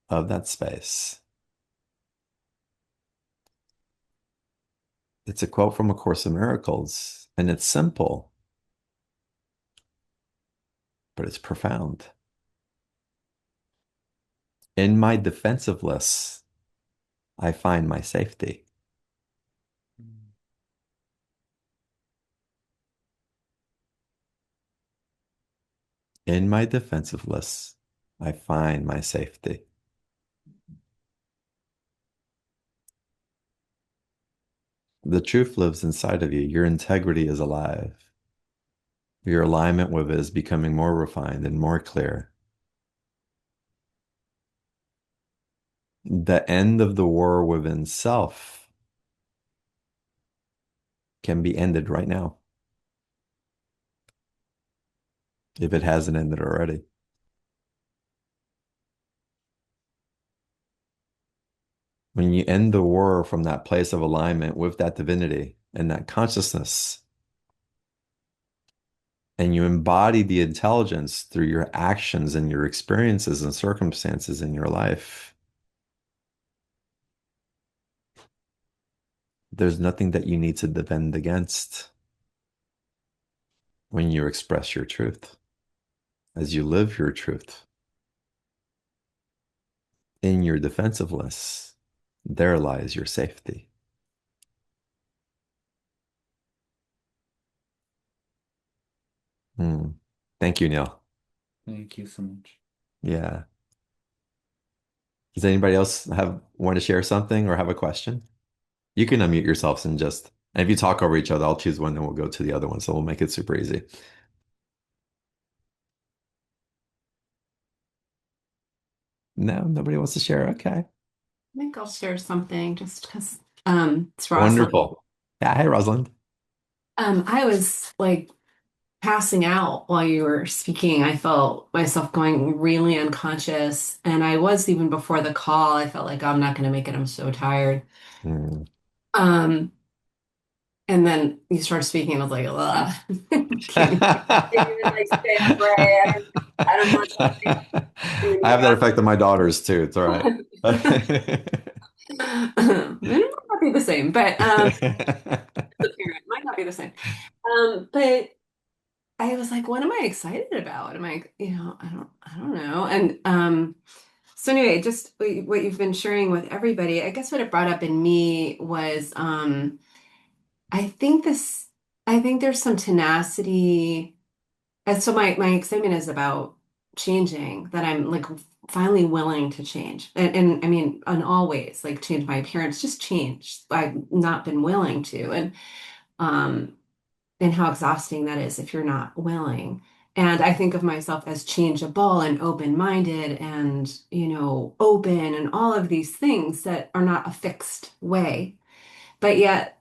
of that space. It's a quote from A Course in Miracles, and it's simple, but it's profound. In my defensiveness, I find my safety. In my defensiveness, I find my safety. The truth lives inside of you. Your integrity is alive. Your alignment with it is becoming more refined and more clear. The end of the war within self can be ended right now, if it hasn't ended already. When you end the war from that place of alignment with that divinity and that consciousness, and you embody the intelligence through your actions and your experiences and circumstances in your life, there's nothing that you need to defend against when you express your truth, as you live your truth. In your defensiveness, there lies your safety. Hmm. Thank you, Neil. Thank you so much. Yeah. Does anybody else want to share something or have a question? You can unmute yourselves and if you talk over each other, I'll choose one and we'll go to the other one. So we'll make it super easy. No, nobody wants to share. Okay. I think I'll share something just because it's Rosalind. Wonderful. Yeah. Hey, Rosalind. I was like passing out while you were speaking. I felt myself going really unconscious. And I was even before the call, I felt like I'm not going to make it. I'm so tired. Hmm. Um, and then you started speaking, and I was like, ugh. Can you like say a prayer? I don't know. And then I you have that got effect on my daughters too. It's all right. it might not be the same, but the parent might not be the same. But I was like, what am I excited about? Am I, I don't know. And so anyway, just what you've been sharing with everybody, I guess what it brought up in me was I think this I think there's some tenacity. And so my excitement is about changing, that I'm like finally willing to change. And I mean, in all ways, like change my appearance, just change. I've not been willing to. Um and how exhausting that is if you're not willing. And I think of myself as changeable and open-minded and, open and all of these things that are not a fixed way. But yet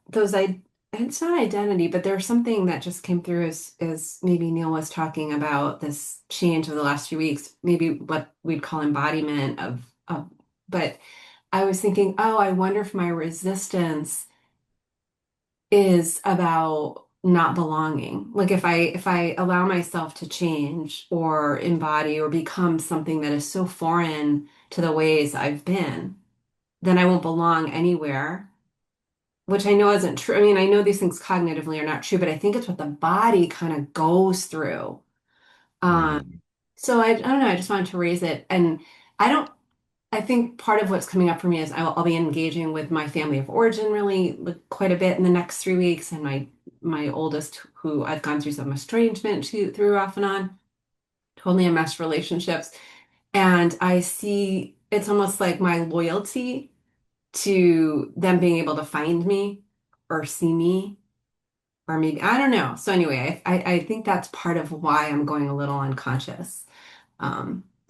it's not identity, but there's something that just came through as maybe Neil was talking about this change of the last few weeks, maybe what we'd call embodiment of but I was thinking, oh, I wonder if my resistance is about not belonging. Like if I allow myself to change or embody or become something that is so foreign to the ways I've been, then I won't belong anywhere, which I know isn't true. I mean, I know these things cognitively are not true, but I think it's what the body kind of goes through. Um, Mm, so I don't know, I just wanted to raise it. And I don't I think part of what's coming up for me is I'll be engaging with my family of origin really like, quite a bit in the next 3 weeks, and my oldest, who I've gone through some estrangement through off and on, totally enmeshed relationships, and I see it's almost like my loyalty to them being able to find me or see me, or maybe I don't know. So anyway, I think that's part of why I'm going a little unconscious.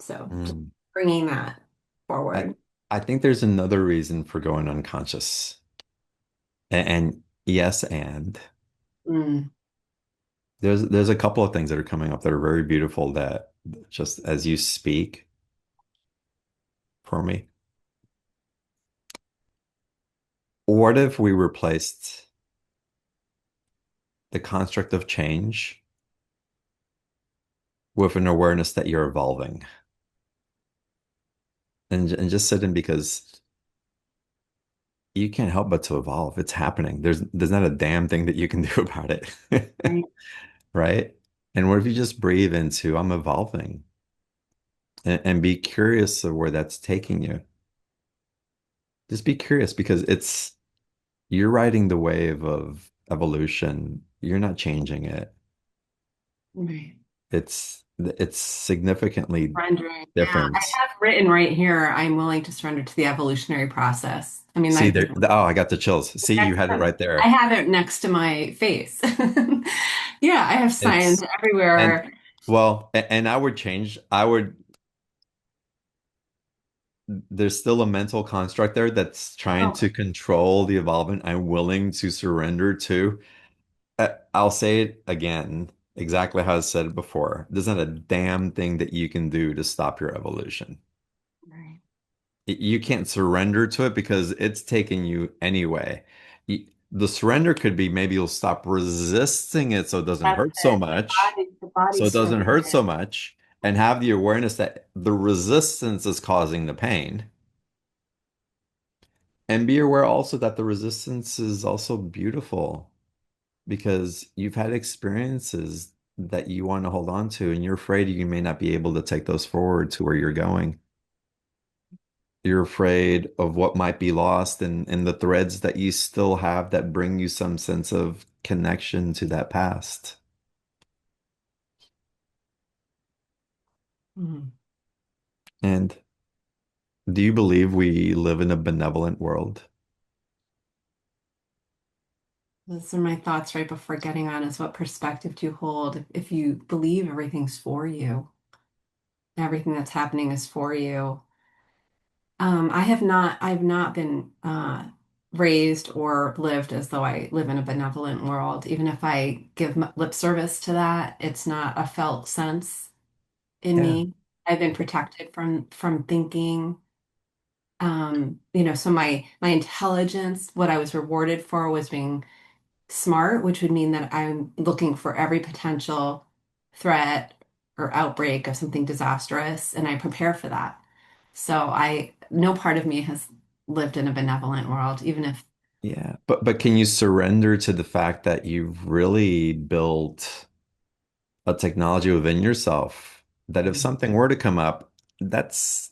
So just mm. bringing that I forward. I think there's another reason for going unconscious. And yes, and Mm. there's a couple of things that are coming up that are very beautiful that just as you speak for me. What if we replaced the construct of change with an awareness that you're evolving and just sit in because you can't help but to evolve. It's happening. There's not a damn thing that you can do about it. Right. Right? And what if you just breathe into I'm evolving and be curious of where that's taking you? Just be curious because you're riding the wave of evolution. You're not changing it. Right. It's significantly Surrendering. Yeah, I different. have written right here, I'm willing to surrender to the evolutionary process. I mean, See there, oh, I got the chills. See, you had it right I there. have it next to my face. Yeah, I have signs It's and everywhere. well, and I would change. I would there's still a mental construct there that's trying Oh, to control the evolvement I'm willing to surrender to. I'll say it again, exactly how I said it before. There's not a damn thing that you can do to stop your evolution. right. You can't surrender to it because it's taking you anyway. The surrender could be maybe you'll stop resisting it so it doesn't That's hurt so it. much, The body so it doesn't hurt surrendering. so much, and have the awareness that the resistance is causing the pain. And be aware also that the resistance is also beautiful because you've had experiences that you want to hold on to, and you're afraid you may not be able to take those forward to where you're going. You're afraid of what might be lost and the threads that you still have that bring you some sense of connection to that past. Mhm. And do you believe we live in a benevolent world? Those are my thoughts right before getting on is what perspective do you hold if you believe everything's for you, everything that's happening is for you. I've not been raised or lived as though I live in a benevolent world. Even if I give lip service to that, it's not a felt sense in Yeah. me. I've been protected from thinking. So my intelligence, what I was rewarded for was being smart, which would mean that I'm looking for every potential threat or outbreak of something disastrous, and I prepare for that. So no part of me has lived in a benevolent world, even if, Yeah. But can you surrender to the fact that you've really built a technology within yourself that if something were to come up, that's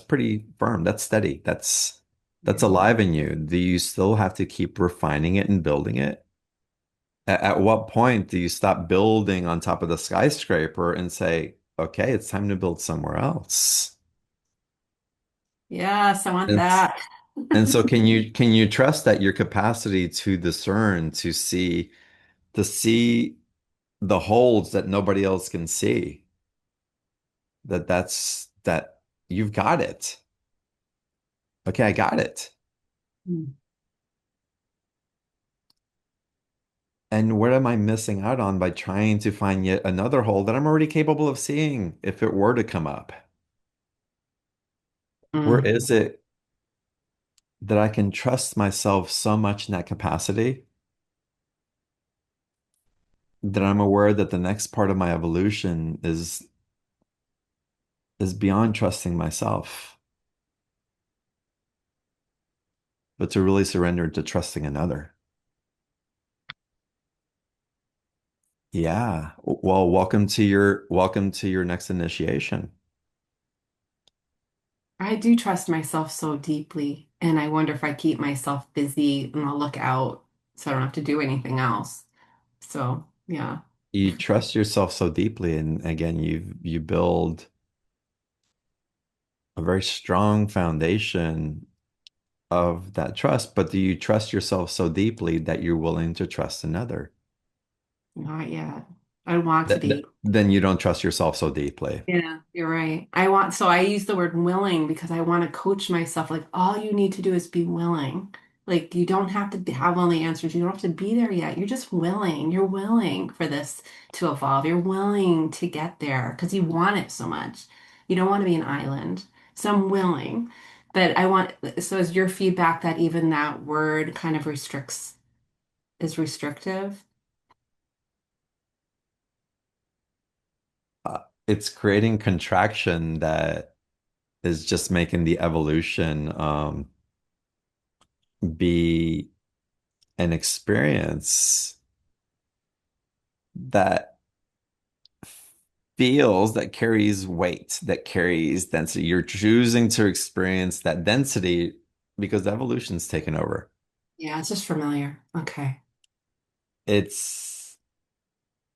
pretty firm, that's steady, that's right. alive in you. Do you still have to keep refining it and building it? At what point do you stop building on top of the skyscraper and say, okay, it's time to build somewhere else? Yes, I want And that. and so can you trust that your capacity to discern, to see the holds that nobody else can see, that you've got it. Okay, I got it. Mm. And what am I missing out on by trying to find yet another hole that I'm already capable of seeing if it were to come up? Where Mm. is it that I can trust myself so much in that capacity that I'm aware that the next part of my evolution is beyond trusting myself, but to really surrender to trusting another. Yeah. Well, welcome to your next initiation. I do trust myself so deeply, and I wonder if I keep myself busy and I'll look out so I don't have to do anything else. So, yeah. You trust yourself so deeply, and again, you build a very strong foundation of that trust, but do you trust yourself so deeply that you're willing to trust another? Not yet. I want to be. Then you don't trust yourself so deeply. Yeah, you're right. So I use the word willing because I want to coach myself. Like, all you need to do is be willing. Like, you don't have to have all the answers. You don't have to be there yet. You're just willing. You're willing for this to evolve. You're willing to get there because you want it so much. You don't want to be an island. So I'm willing. But so is your feedback that even that word kind of is restrictive? It's creating contraction that is just making the evolution be an experience that feels that carries weight, that carries density. You're choosing to experience that density because evolution's taken over. Yeah, it's just familiar. Okay. It's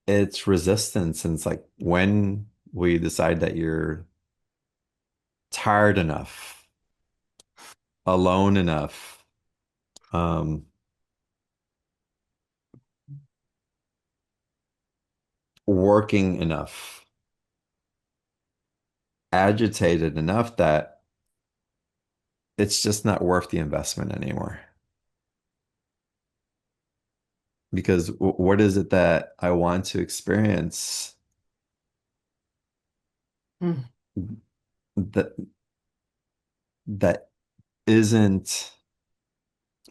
it's resistance, and it's like when we decide that you're tired enough, alone enough, um, working enough, agitated enough that it's just not worth the investment anymore. Because what is it that I want to experience Hmm. that that isn't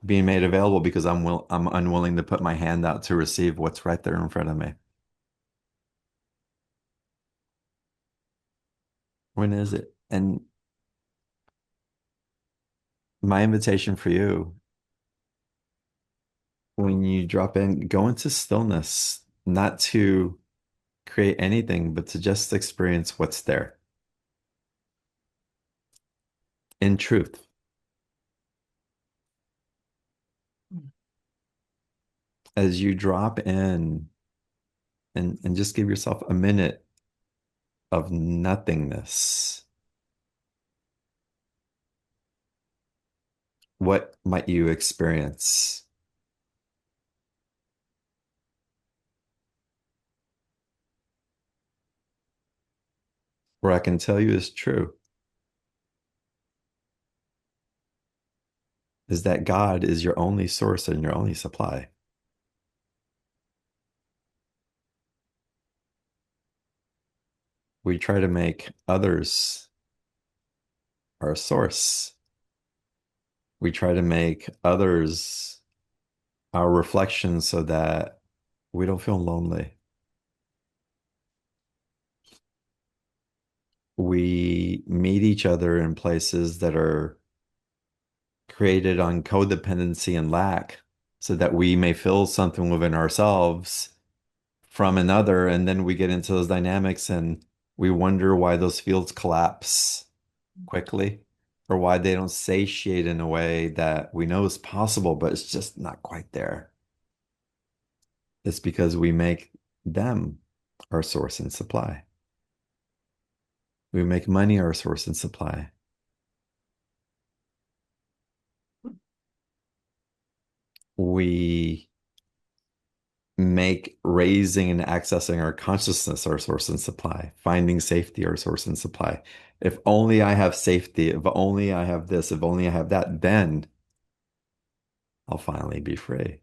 being made available because I'm unwilling to put my hand out to receive what's right there in front of me. When is it? And my invitation for you, when you drop in, go into stillness, not to create anything, but to just experience what's there in truth. As you drop in and just give yourself a minute of nothingness, what might you experience? What I can tell you is true, is that God is your only source and your only supply. We try to make others our source. We try to make others our reflection so that we don't feel lonely. We meet each other in places that are created on codependency and lack so that we may feel something within ourselves from another. And then we get into those dynamics and we wonder why those fields collapse quickly or why they don't satiate in a way that we know is possible, but it's just not quite there. It's because we make them our source and supply. We make money our source and supply. We make raising and accessing our consciousness our source and supply, finding safety our source and supply. If only I have safety, if only I have this, if only I have that, then I'll finally be free.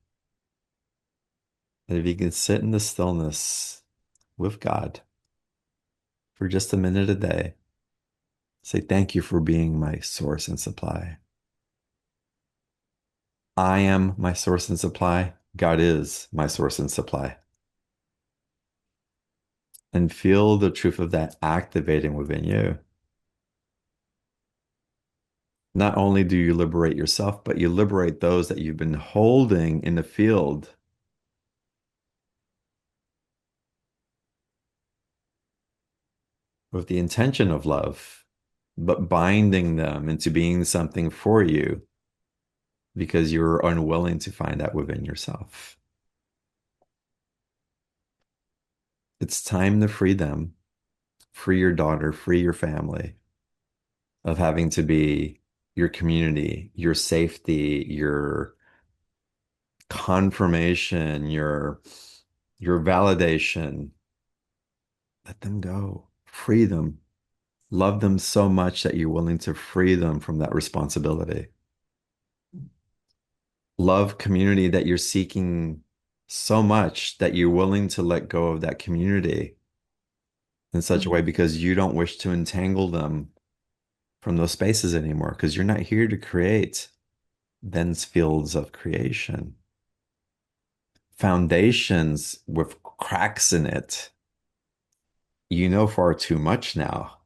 And if you can sit in the stillness with God for just a minute a day, say, thank you for being my source and supply. I am my source and supply. God is my source and supply. And feel the truth of that activating within you. Not only do you liberate yourself, but you liberate those that you've been holding in the field with the intention of love, but binding them into being something for you because you're unwilling to find that within yourself. It's time to free them, free your daughter, free your family of having to be your community, your safety, your confirmation, your validation. Let them go. Free them. Love them so much that you're willing to free them from that responsibility. Love community that you're seeking so much that you're willing to let go of that community in such a way because you don't wish to entangle them from those spaces anymore because you're not here to create dense fields of creation. Foundations with cracks in it. You know far too much now.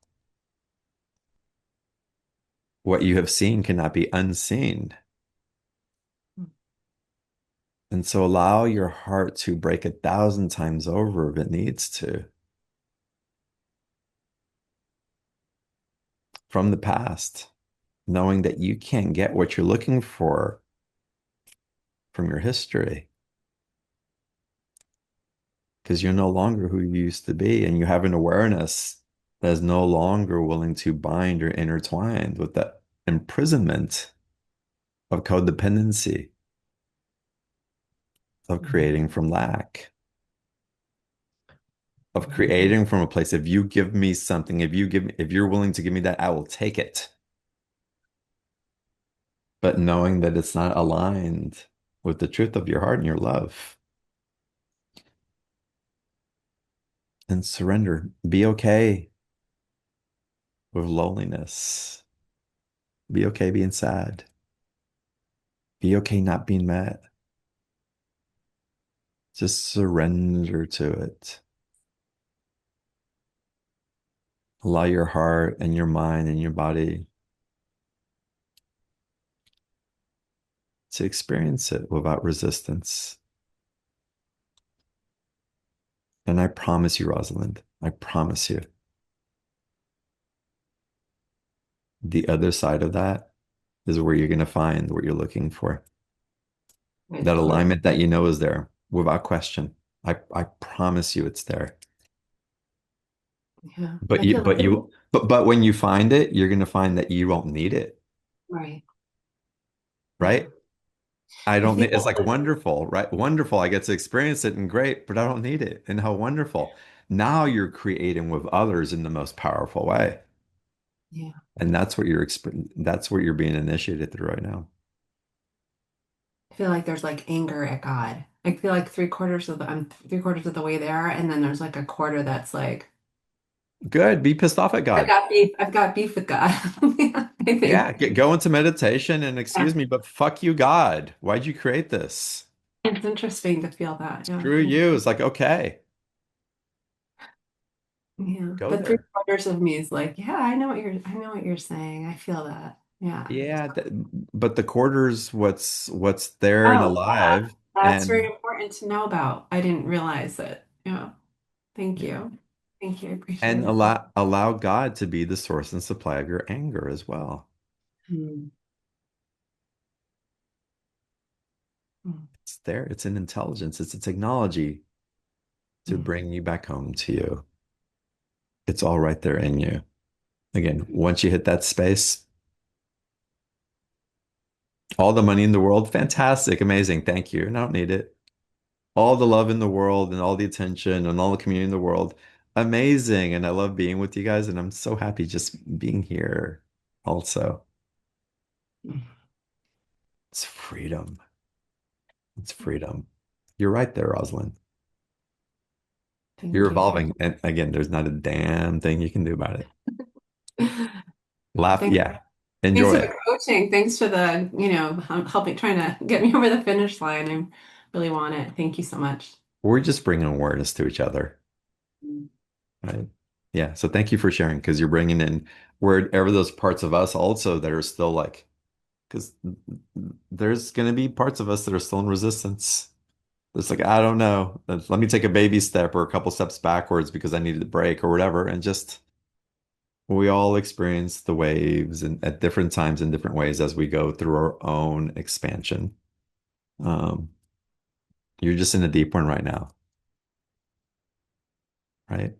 What you have seen cannot be unseen. And so allow your heart to break 1,000 times over if it needs to from the past, knowing that you can't get what you're looking for from your history because you're no longer who you used to be. And you have an awareness that is no longer willing to bind or intertwined with that imprisonment of codependency, of creating from lack, of creating from a place. If you give me something, if you're willing to give me that, I will take it. But knowing that it's not aligned with the truth of your heart and your love. And surrender. Be okay with loneliness. Be okay being sad. Be okay not being met. Just surrender to it. Allow your heart and your mind and your body to experience it without resistance. And I promise you, Rosalind, I promise you, the other side of that is where you're going to find what you're looking for. That alignment that you know is there without question. I promise you it's there. Yeah. But I feel like but when you find it, you're going to find that you won't need it, right. Yeah. right? I I don't feel need, it's like like wonderful, right? Wonderful. I get to experience it and great, but I don't need it. And how wonderful. Now you're creating with others in the most powerful way. yeah. And that's what you're being initiated through right now. I feel like there's like anger at God. I feel like I'm 3/4 of the way there, and then there's like a quarter that's like Good. Be pissed off at I've God. got beef. I've got beef with God. Yeah, I Yeah, think. go into meditation and Yeah. excuse me, but fuck you, God. Why'd you create this? It's interesting to feel that. Yeah. Screw you. It's like, okay, Yeah. go But three there. quarters of me is like, yeah, I know what you're saying. I feel that. Yeah. Yeah, but the quarter's what's there and Oh, yeah. alive, That's very and important to know about. I didn't realize it. Yeah. Thank yeah, you. Thank you. I appreciate and it. allow God to be the source and supply of your anger as well. Hmm. Hmm. It's there. It's an intelligence. It's a technology to Hmm. bring you back home to you. It's all right there in you. Again, once you hit that space, all the money in the world, fantastic, amazing, thank you. And I don't need it. All the love in the world and all the attention and all the community in the world, amazing. And I love being with you guys. And I'm so happy just being here also. It's freedom. It's freedom. You're right there, Rosalind. You're Thank you. evolving. And again, there's not a damn thing you can do about it. Laugh, Thanks, yeah. thanks Enjoy for the it. coaching. Thanks for the, helping trying to get me over the finish line. I really want it. Thank you so much. We're just bringing awareness to each other, right? Yeah. So thank you for sharing because you're bringing in wherever those parts of us also that are still like, because there's going to be parts of us that are still in resistance. It's like, I don't know. Let me take a baby step or a couple steps backwards because I needed a break or whatever. And just we all experience the waves and at different times in different ways as we go through our own expansion. Um, you're just in a deep one right now, right?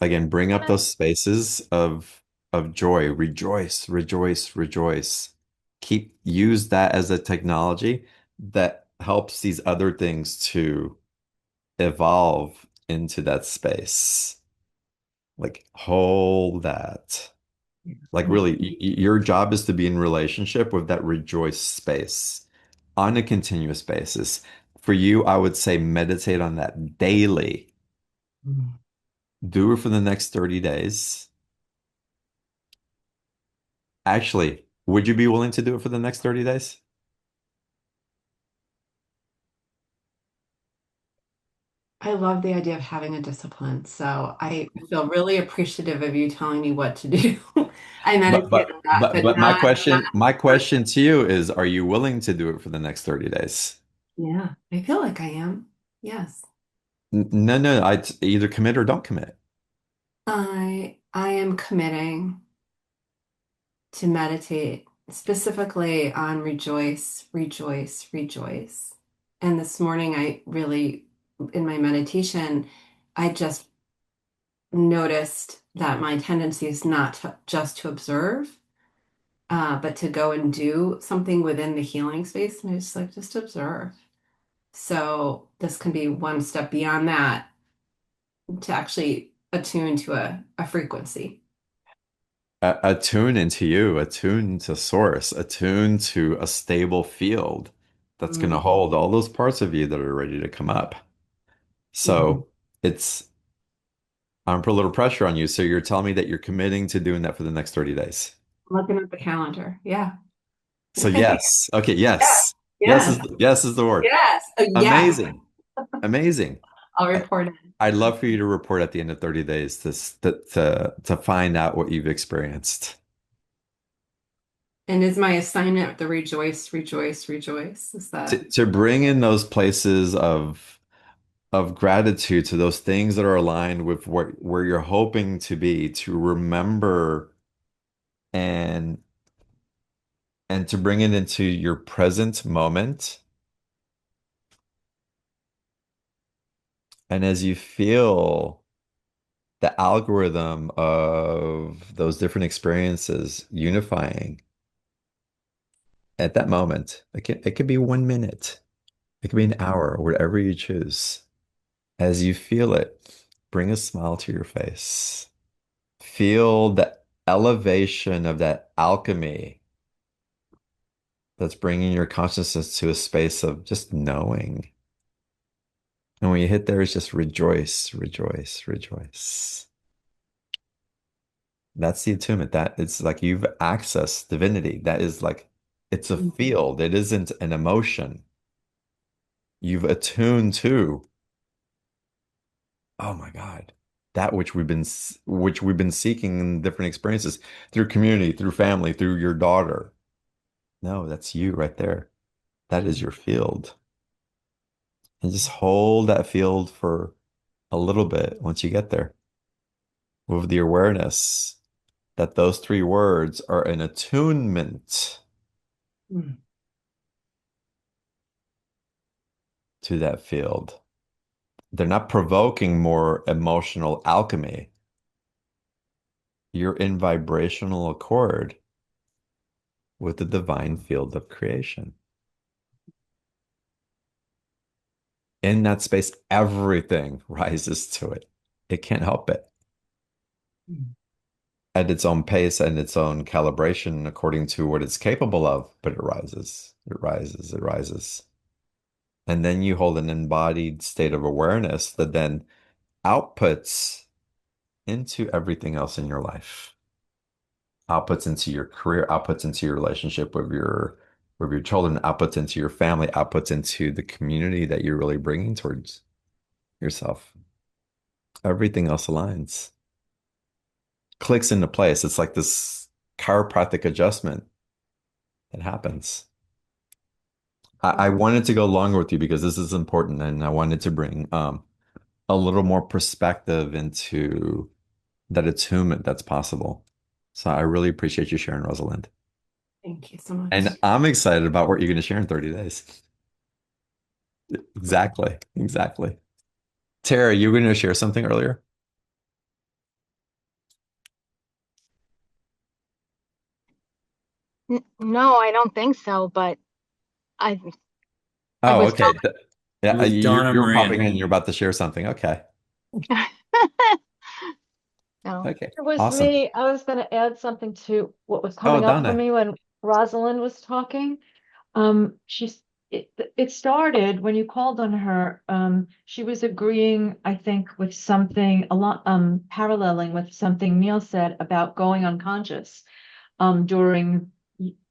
Again, bring up those spaces of joy, rejoice, rejoice, rejoice. Keep use that as a technology that helps these other things to evolve into that space. Like hold that. Like really, your job is to be in relationship with that rejoice space on a continuous basis. For you, I would say meditate on that daily. Do it for the next 30 days. Actually, would you be willing to do it for the next 30 days? I love the idea of having a discipline. So I feel really appreciative of you telling me what to do. I But meditate but on that, but but but not my question to you is, are you willing to do it for the next 30 days? yeah. I feel like I am. Yes. No, no, I either commit or don't commit. I am committing to meditate specifically on rejoice, rejoice, rejoice. And this morning I really in my meditation, I just noticed that my tendency is not just to observe, but to go and do something within the healing space. And I just like, just observe. So this can be one step beyond that to actually attune to a frequency. Attune into you, attune to source, attune to a stable field that's going to Mm, hold all those parts of you that are ready to come up. mhm. So it's, I'm put a little pressure on you. So you're telling me that you're committing to doing that for the next 30 days. Looking at the calendar. Yeah. So yes. Okay, yes. Yes. Yes is the word. Yes. Oh, yes. Amazing. Amazing. I'll I, report it. I'd love for you to report at the end of 30 days to find out what you've experienced. And is my assignment the rejoice, rejoice, rejoice? Is that To bring in those places of gratitude to those things that are aligned with what where you're hoping to be, to remember and and to bring it into your present moment. And as you feel the algorithm of those different experiences unifying at that moment, it could be 1 minute, it could be an hour, whatever you choose. As you feel it, bring a smile to your face. Feel the elevation of that alchemy that's bringing your consciousness to a space of just knowing. And when you hit there, it's just rejoice, rejoice, rejoice. That's the attunement. That it's like you've accessed divinity. That is like it's a field. It isn't an emotion. You've attuned to, oh my God, that which we've been seeking in different experiences through community, through family, through your daughter. No, that's you right there. That is your field. And just hold that field for a little bit once you get there with the awareness that those three words are an attunement Mm. to that field. They're not provoking more emotional alchemy. You're in vibrational accord with the divine field of creation. In that space, everything rises to it. It can't help it. At its own pace and its own calibration according to what it's capable of, but it rises, it rises, it rises. And then you hold an embodied state of awareness that then outputs into everything else in your life, outputs into your career, outputs into your relationship with your children, outputs into your family, outputs into the community that you're really bringing towards yourself. Everything else aligns, clicks into place. It's like this chiropractic adjustment that happens. I wanted to go longer with you because this is important, and I wanted to bring a little more perspective into that attunement that's possible. So I really appreciate you sharing, Rosalind. Thank you so much. And I'm excited about what you're going to share in 30 days. Exactly. Exactly. Tara, you were going to share something earlier? No, I don't think so, but I I Oh, was okay. It Yeah, was Donna you're popping Maria. in. You're about to share something. Okay. going. No. Okay. It was Awesome. me. I was going to add something to what was Oh, coming up for Donna. me when Rosalind was talking. She's it started when you called on her. She was agreeing, I think, with something a lot, paralleling with something Neil said about going unconscious, during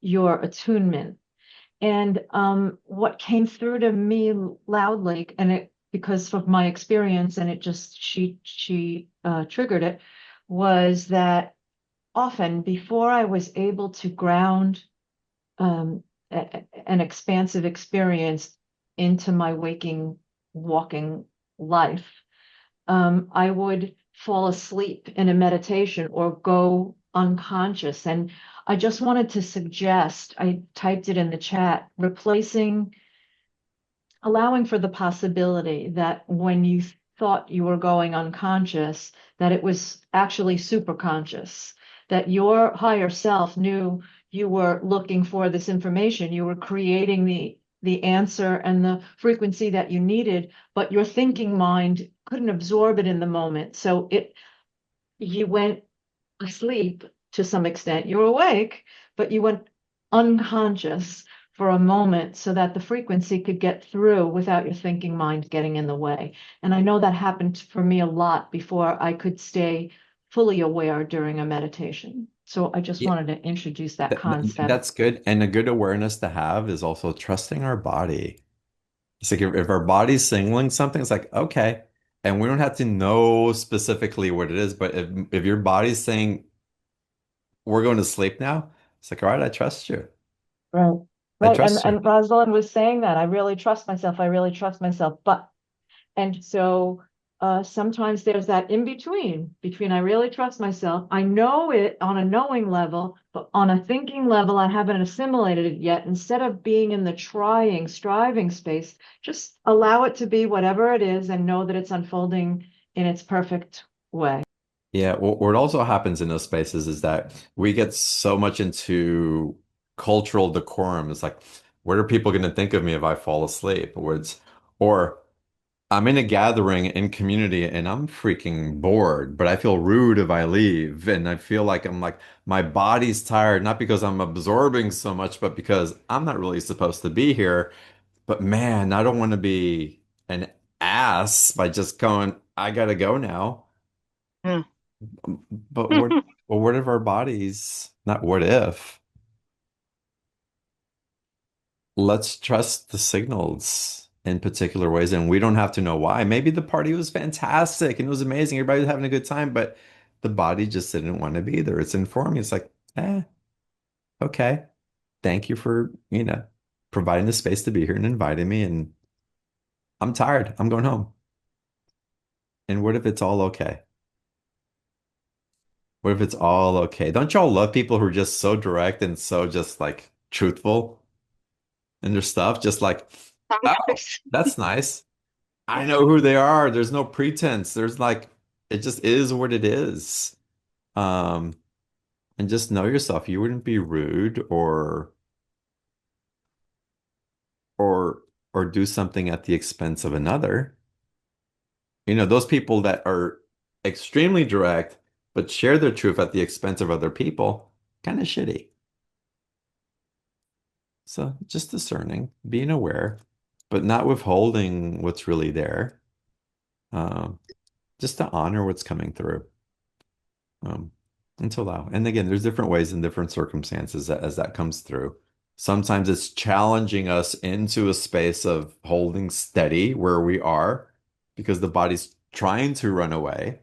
your attunement. And what came through to me loudly, and it because of my experience, and it just she triggered it, was that often before I was able to ground an expansive experience into my waking, walking life, I would fall asleep in a meditation or go unconscious. And I just wanted to suggest, I typed it in the chat, allowing for the possibility that when you thought you were going unconscious, that it was actually superconscious, that your higher self knew you were looking for this information, you were creating the answer and the frequency that you needed, but your thinking mind couldn't absorb it in the moment. So you went asleep to some extent. You were awake, but you went unconscious for a moment so that the frequency could get through without your thinking mind getting in the way. And I know that happened for me a lot before I could stay fully aware during a meditation. So I just Yeah, wanted to introduce that concept. that's good. And a good awareness to have is also trusting our body. It's like if our body's signaling something, it's like, okay. And we don't have to know specifically what it is, but if your body's saying we're going to sleep now, it's like, all right, I trust you. Right. I Right. And trust you. and Rosalind was saying that I really trust myself. I really trust myself. But and so sometimes there's that in between I really trust myself. I know it on a knowing level, but on a thinking level, I haven't assimilated it yet. Instead of being in the trying, striving space, just allow it to be whatever it is and know that it's unfolding in its perfect way. Yeah, what also happens in those spaces is that we get so much into cultural decorum. It's like, what are people going to think of me if I fall asleep? Or I'm in a gathering in community and I'm freaking bored, but I feel rude if I leave. And I feel like I'm like, my body's tired, not because I'm absorbing so much, but because I'm not really supposed to be here. But man, I don't want to be an ass by just going, I gotta go now. Hmm. But what if our bodies, not what if, let's trust the signals in particular ways, and we don't have to know why. Maybe the party was fantastic and it was amazing. Everybody was having a good time, but the body just didn't want to be there. It's informing. It's like, okay. Thank you for, providing the space to be here and inviting me. And I'm tired. I'm going home. And what if it's all okay? What if it's all okay? Don't y'all love people who are just so direct and so just like truthful in their stuff? Just like, oh, Sometimes. that's nice. I know who they are. There's no pretense. There's like, it just is what it is. Um, and just know yourself. You wouldn't be rude or or do something at the expense of another. Those people that are extremely direct but share their truth at the expense of other people, kind of shitty. So just discerning, being aware. but not withholding what's really there. Um, just to honor what's coming through. Um, and to allow. And again, there's different ways in different circumstances as that comes through. Sometimes it's challenging us into a space of holding steady where we are because the body's trying to run away.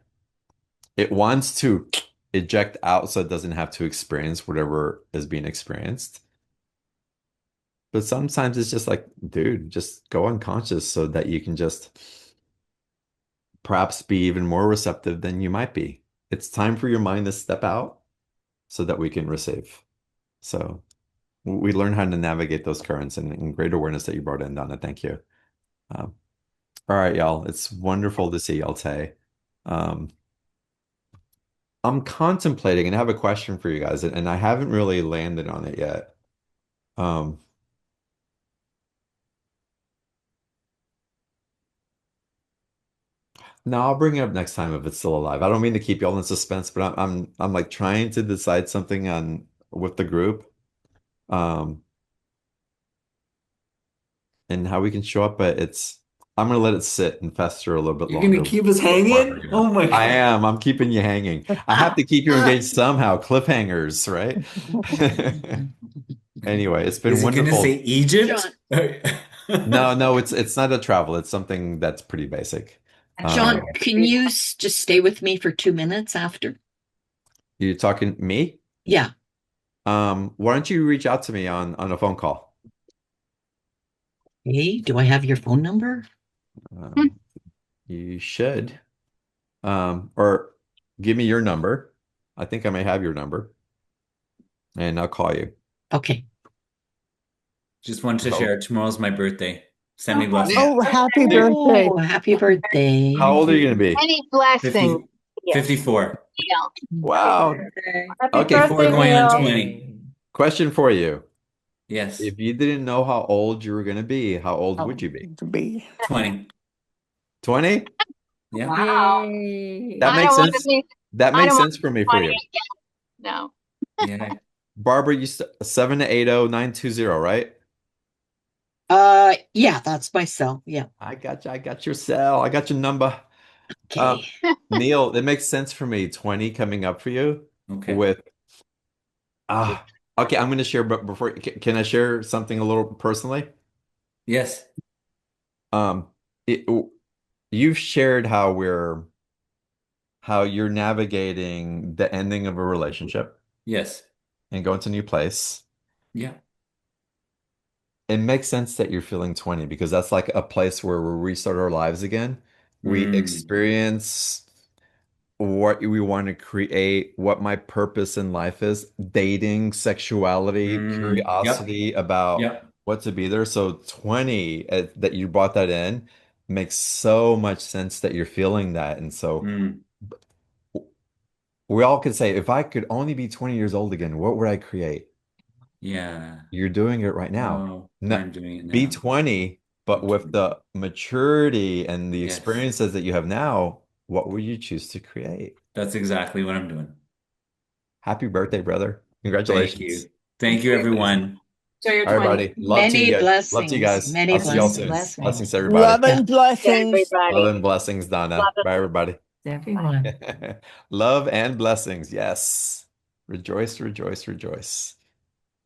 It wants to eject out so it doesn't have to experience whatever is being experienced. But sometimes it's just like, dude, just go unconscious so that you can just perhaps be even more receptive than you might be. It's time for your mind to step out so that we can receive. So we learn how to navigate those currents and great awareness that you brought in, Donna. Thank you. Um, all right, y'all. It's wonderful to see y'all today. Um, I'm contemplating and I have a question for you guys, and I haven't really landed on it yet. Um, no, I'll bring it up next time if it's still alive. I don't mean to keep y'all in suspense, but I'm like trying to decide something on with the group. Um, and how we can show up, but I'm gonna let it sit and fester a little bit You're gonna longer keep us before I bring hanging? it Oh up. my I God. am. I'm keeping you hanging. I have to keep you engaged somehow. Cliffhangers, right? Anyway, it's been Is he gonna say wonderful. Egypt? John, No, no, it's not a travel. It's something that's pretty basic. John, Um, can you just stay with me for 2 minutes after? you talking me? Yeah. Why don't you reach out to me on a phone call? Hey, do I have your phone number? Um, you should. Or give me your number. I think I may have your number, and I'll call you. Okay. Just wanted to How, share. Tomorrow's my birthday. Send me Yeah. blessings. Oh, happy hey, birthday. Oh, happy birthday. how Thank old are you you. gonna be? Many blessings. 50, Yes. 54. Yeah. Happy Wow. birthday. Happy Okay, 54 birthday, going on Neil. 20. question for you. Yes, If you didn't know how old you were gonna be, how old would Oh, you be? to be. 20. 20? Yeah. Wow. Yay. That I makes don't want to sense. be. That I makes don't want sense to for be me for 20 you. again. No. Yeah. Barbara, 780-920, right? Yeah, that's myself. Yeah. I got you. I got your cell. I got your number. Okay. Neil, it makes sense for me. 20 coming up for you Okay. with okay, I'm gonna share, but before can I share something a little personally? Yes. Um, it, you've shared how you're navigating the ending of a relationship Yes. and going to a new place. Yeah. It makes sense that you're feeling 20 because that's like a place where we restart our lives again. We Mm. experience what we want to create, what my purpose in life is, dating, sexuality, Mm. Yep. curiosity about Yep. what to be there. So 20, that you brought that in makes so much sense that you're feeling that. And so Mm. we all could say, if I could only be 20 years old again, what would I create? Yeah. You're doing it right now. Oh, No, I'm doing it be now. 20, but Be with 20. the maturity and the Yes. experiences that you have now, what would you choose to create? That's exactly what I'm doing. Happy birthday, brother. Thank Congratulations. you. Thank you, everyone. So you're All right, 20. buddy. Love to Many you. Love to you blessings. guys. Many I'll see y'all many soon. blessings. Blessings blessings. to everybody. Love Yeah. and blessings. Love Everybody. and blessings, Donna. Love Bye, it. everybody. Everyone. Love and blessings. Yes. Rejoice, rejoice, rejoice.